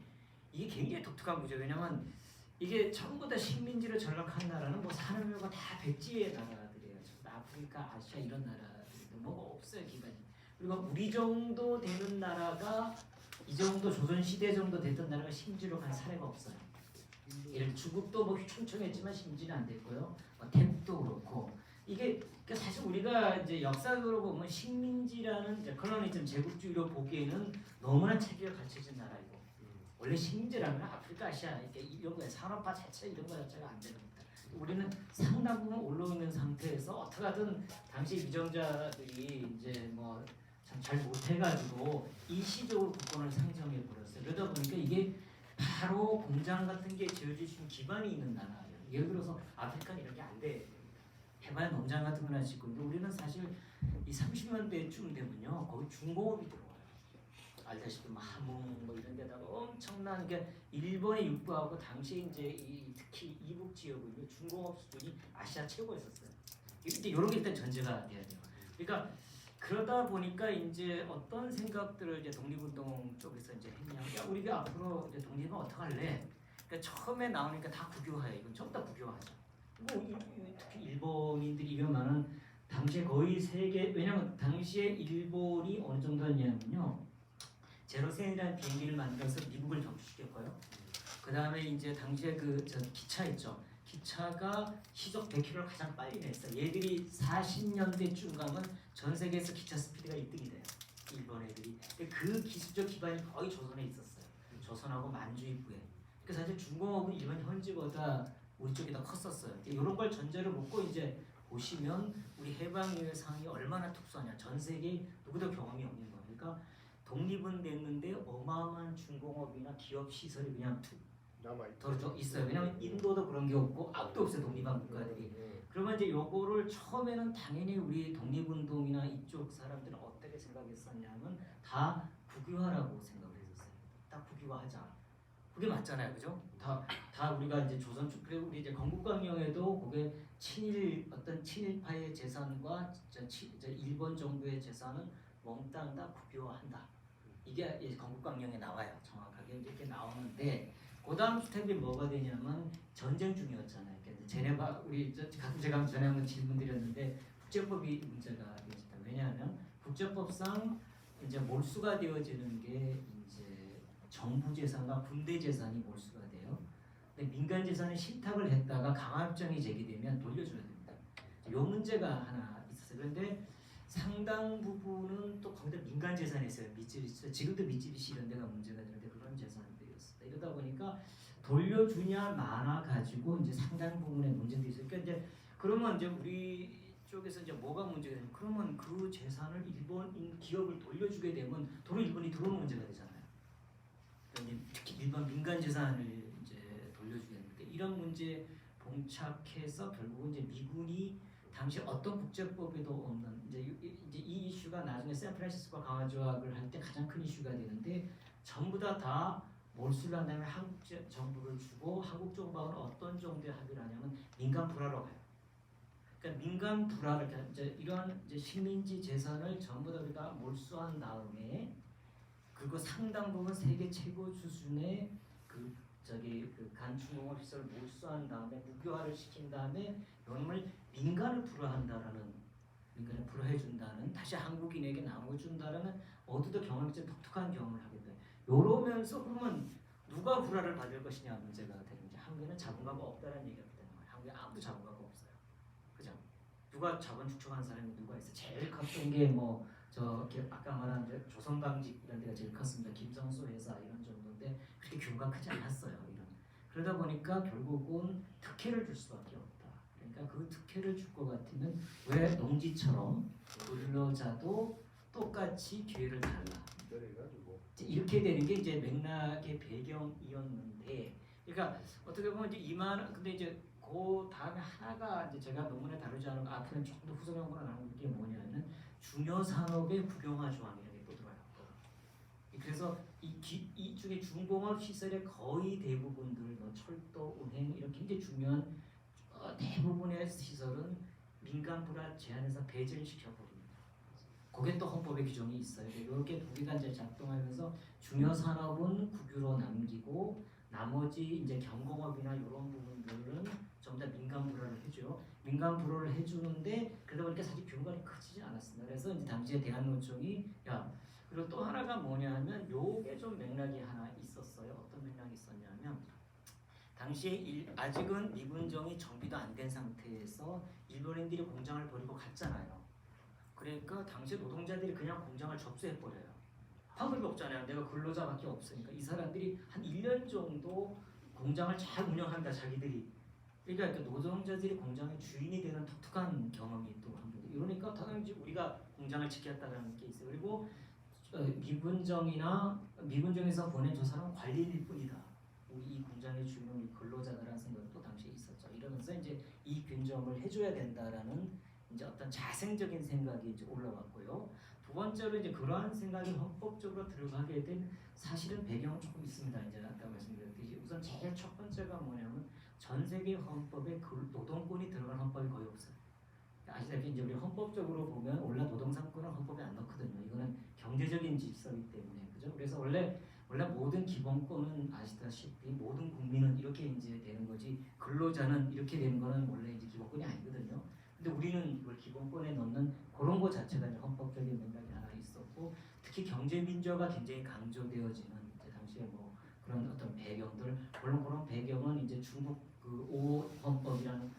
이게 굉장히 독특한 거죠. 왜냐면 이게 전부 다 식민지로 전락한 나라는 뭐 산업열과 다 백지의 나라들이에요. 아프리카, 아시아 이런 나라들도 뭐가 없어요 기반이. 그리고 우리 정도 되는 나라가 이 정도 조선 시대 정도 됐던 나라가 식민지로 간 사례가 없어요. 예를 들어 중국도 뭐 휘청청했지만 식민지는 안 됐고요. 태국도 그렇고 이게 그러니까 사실 우리가 이제 역사적으로 보면 식민지라는 이제 컬러니즘 제국주의로 보기에는 너무나 체계가 갖춰진 나라이고 원래 식민지라는 건 아프리카, 아시아 이런 거에 산업화 자체 이런 거 자체가 안 되는 겁니다. 우리는 상당 부분 올라오는 상태에서 어떻게든 당시 위정자들이 이제 뭐 참 잘 못해가지고 일시적으로 국권을 상정해 버렸어요. 그러다 보니까 이게 바로 공장 같은 게 지어질 수 있는 기반이 있는 나라예요. 예를 들어서 아프리카는 이런 게 안 돼. 해발 농장 같은 거나 짓고 근데 우리는 사실 이 30년대쯤 되면요 거기 중공업이 들어와요. 알다시피 뭐 함흥 뭐 이런 데다가 엄청난 게 일본에 육부하고 당시 이제 특히 이북 지역은 중공업 수준이 아시아 최고였었어요. 이제 이런 게 일단 전제가 돼야 돼요. 그러니까 그러다 보니까 이제 어떤 생각들을 이제 독립운동 쪽에서 이제 했냐. 야, 우리가 앞으로 이제 독립은 어떻게 할래? 그러니까 처음에 나오니까 다 국유화해. 이건 전부 다 국유화하자. 뭐 특히 일본인들이 이러면은 당시에 거의 세계 왜냐면 당시에 일본이 어느 정도였냐면요. 제로센이라는 비행기를 만들어서 미국을 정주시켰고요. 그 다음에 이제 당시에 저 기차 있죠. 기차가 시속 100km를 가장 빨리 냈어요. 얘들이 40년대쯤 가면 전 세계에서 기차 스피드가 1등이 돼요. 일본 애들이. 그 기술적 기반이 거의 조선에 있었어요. 조선하고 만주 입구에. 그러니까 사실 중공업은 일본 현지보다 우리 쪽이 더 컸었어요. 이런 걸 전제로 놓고 이제 보시면 우리 해방 이후의 상황이 얼마나 특수하냐. 전 세계 누구도 경험이 없는 거예요. 그러니까 독립은 됐는데 어마어마한 중공업이나 기업 시설이 그냥 더 있어요. 왜냐면 인도도 그런 게 없고 아무도 없어요. 독립한 국가들이. 그러면 이제 요거를 처음에는 당연히 우리 독립운동이나 이쪽 사람들은 어떻게 생각했었냐면 다 국유화라고 생각을 했었어요. 딱 국유화하자. 그게 맞잖아요, 그죠? 다 다 우리가 이제 조선 쪽 그리고 우리 이제 건국강령에도 그게 어떤 친일파의 재산과 일본 정부의 재산은 몽땅 다 국유화한다. 이게 이제 건국강령에 나와요. 정확하게 이렇게 나오는데 그 다음 스텝이 뭐가 되냐면 전쟁 중이었잖아요. 그러니까 제네바 우리 가끔 제가 전에 한번 질문 드렸는데 국제법이 문제가 되었다. 왜냐하면 국제법상 이제 몰수가 되어지는 게 이제 정부 재산과 군대 재산이 몰수가 돼요. 근데 민간 재산을 신탁을 했다가 강압정이 제기되면 돌려줘야 됩니다. 이 문제가 하나 있었어요. 그런데 상당 부분은 또 거기다 민간 재산이 있어요. 미쓰비시 지금도 미쓰비시 이런 데가 문제가 되는데 그런 재산들이었어요. 이러다 보니까 돌려주냐 마나 가지고 이제 상당 부분의 문제도 있어요. 그러니까 이제 그러면 이제 우리 쪽에서 이제 뭐가 문제가 되냐면 그러면 그 재산을 일본인 기업을 돌려주게 되면 도로 일본이 들어오는 문제가 되잖아요. 그러니까 이제 특히 일본 민간 재산을 이제 돌려주게 되는데 이런 문제에 봉착해서 결국은 이제 미군이 당시 어떤 국제법에도 없는 이제 이 이슈가 나중에 샌프란시스코 강화 조약을 할 때 가장 큰 이슈가 되는데 전부 다 몰수를 한 다음에 한국 정부를 주고 한국 정부하고는 어떤 정도의 합의를 하냐면 민간 불화로 가요. 그러니까 민간 불화를 이제 이런 이제 식민지 재산을 전부 다 우리가 몰수한 다음에 그리고 상당 부분 세계 최고 수준의 그 간충공업 시설을 몰수한 다음에 무교화를 시킨 다음에 이놈을 민간을 민간을 불화해준다는 다시 한국인에게 나눠준다라는 어디도 경험적 독특한 경험을 하게 돼요. 이러면서 그러면 누가 불화를 받을 것이냐 문제가 되는지 한국에는 자본가가 없다는 얘기가 되는 거예요. 한국에 아무도 자본가가 없어요. 그죠? 누가 자본 축적한 사람이 누가 있어? 제일 컸던 게 뭐 아까 말한 조선강직 이런 데가 제일 컸습니다. 김성수 회사 이런 정도인데 그렇게 규모가 크지 않았어요. 이런. 그러다 보니까 결국은 특혜를 줄 수밖에 없다. 그러니까 그 특혜를 줄 것 같으면 왜 농지처럼 근로자도 똑같이 기회를 달라. 이렇게 되는 게 이제 맥락의 배경이었는데, 그러니까 어떻게 보면 이제 근데 이제 그 다음에 하나가 이제 제가 논문에 다루지 않은 앞으로는 조금 더 후속연구로 나오는 게 뭐냐면 중요 산업의 국영화 조항이라는 게 또 들어요. 그래서 이 중에 중공업 시설의 거의 대부분들, 뭐 철도, 운행 이렇게 굉장히 중요한 대부분의 시설은 민간 불화 제한해서 배제시켜 버립니다. 그게 또 헌법의 규정이 있어요. 이렇게 두 개가 이제 작동하면서 중요 산업은 국유로 남기고 나머지 이제 경공업이나 이런 부분들은 전부 다 민간 불화를 해줘요. 민간 불화를 해주는데 그러다 보니까 사실 규모가 크지 않았습니다. 그래서 이제 당시에 대한노총이 그리고 또 하나가 뭐냐면 요게 좀 맥락이 하나 있었어요. 어떤 맥락이 있었냐면 당시에 아직은 미군정이 정비도 안 된 상태에서 일본인들이 공장을 버리고 갔잖아요. 그러니까 당시 노동자들이 그냥 공장을 접수해 버려요. 방법이 없잖아요. 내가 근로자밖에 없으니까 이 사람들이 한 1년 정도 공장을 잘 운영한다 자기들이. 그러니까 노동자들이 공장의 주인이 되는 독특한 경험이 또 합니다. 이러니까 당연히 우리가 공장을 지켰다는 게 있어요. 그리고 미군정에서 보낸 저 사람은 관리일 뿐이다. 우리 이 공장의 주인은 우리 근로자다라는 생각도 당시에 있었죠. 이러면서 이제 이 균점을 해줘야 된다라는 이제 어떤 자생적인 생각이 이제 올라왔고요. 두 번째로 이제 그러한 생각이 헌법적으로 들어가게 된 사실은 배경은 조금 있습니다. 이제 아까 말씀드렸듯이 우선 제일 첫 번째가 뭐냐면 전 세계 헌법에 노동권이 들어간 헌법이 거의 없어요. 아시다시피 이제 우리 헌법적으로 보면 원래 노동상권은 헌법에 안 넣거든요. 이거는 경제적인 질서이기 때문에 그죠? 그래서 원래 모든 기본권은 아시다시피 모든 국민은 이렇게 이제 되는 거지 근로자는 이렇게 되는 거는 원래 이제 기본권이 아니거든요. 근데 우리는 이걸 기본권에 넣는 그런 거 자체가 이제 헌법적인 맥락이 하나 있었고 특히 경제 민주화가 굉장히 강조되어지는 이제 당시에 뭐 그런 어떤 배경들 물론 그런 배경은 이제 중국 그 5 헌법이라는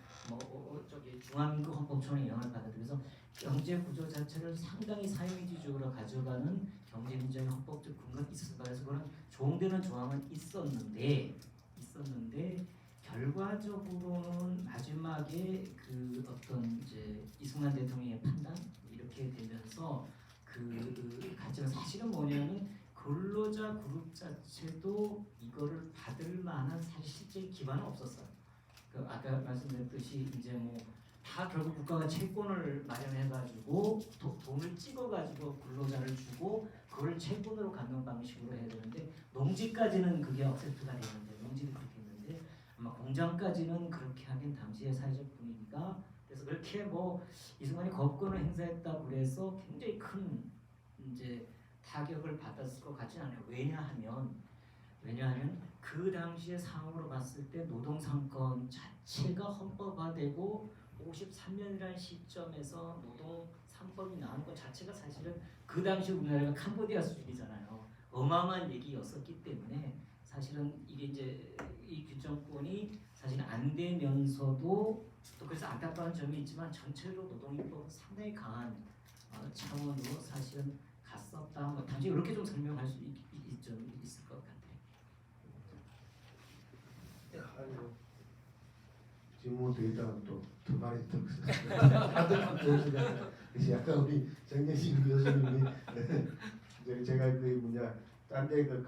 중화민국 헌법처럼 영향을 받아들여서 경제 구조 자체를 상당히 사회민주적으로 가져가는 경제민주적인 헌법적 근거가 있었습니다. 그래서 그런 조응되는 조항은 있었는데 결과적으로는 마지막에 그 어떤 이제 이승만 대통령의 판단 이렇게 되면서 그 가치가 사실은 뭐냐면 근로자 그룹 자체도 이거를 받을 만한 사실 실제 기반은 없었어요. 그 아까 말씀드렸듯이 이제 뭐 다 결국 국가가 채권을 마련해가지고 돈을 찍어가지고 근로자를 주고 그걸 채권으로 갖는 방식으로 해야 되는데 농지까지는 그게 억셉트가 되는데 농지도 그렇게 했는데 당장까지는 그렇게 하긴 당시의 사회적 분위기가 그래서 그렇게 뭐 이승만이 거부권을 행사했다고 그래서 굉장히 큰 이제 타격을 받았을 것 같지는 않아요. 왜냐하면 그 당시의 상황으로 봤을 때 노동상권 자체가 헌법화되고 53년이라는 시점에서 노동 3법이 나온 것 자체가 사실은 그 당시 우리나라가 캄보디아 수준이잖아요. 어마어마한 얘기였었기 때문에 사실은 이게 이제 이 규정권이 사실 안 되면서도 또 그래서 안타까운 점이 있지만 전체로 노동인법은 상당히 강한 차원으로 사실은 갔었다. 뭐 단지 이렇게 좀 설명할 수 있을 것 같아요. 아니요. 질문 드리다가 또더 많이 듣고 그래서 약간 우리 정재신 교수님이 제가 그 뭐냐 딴데 그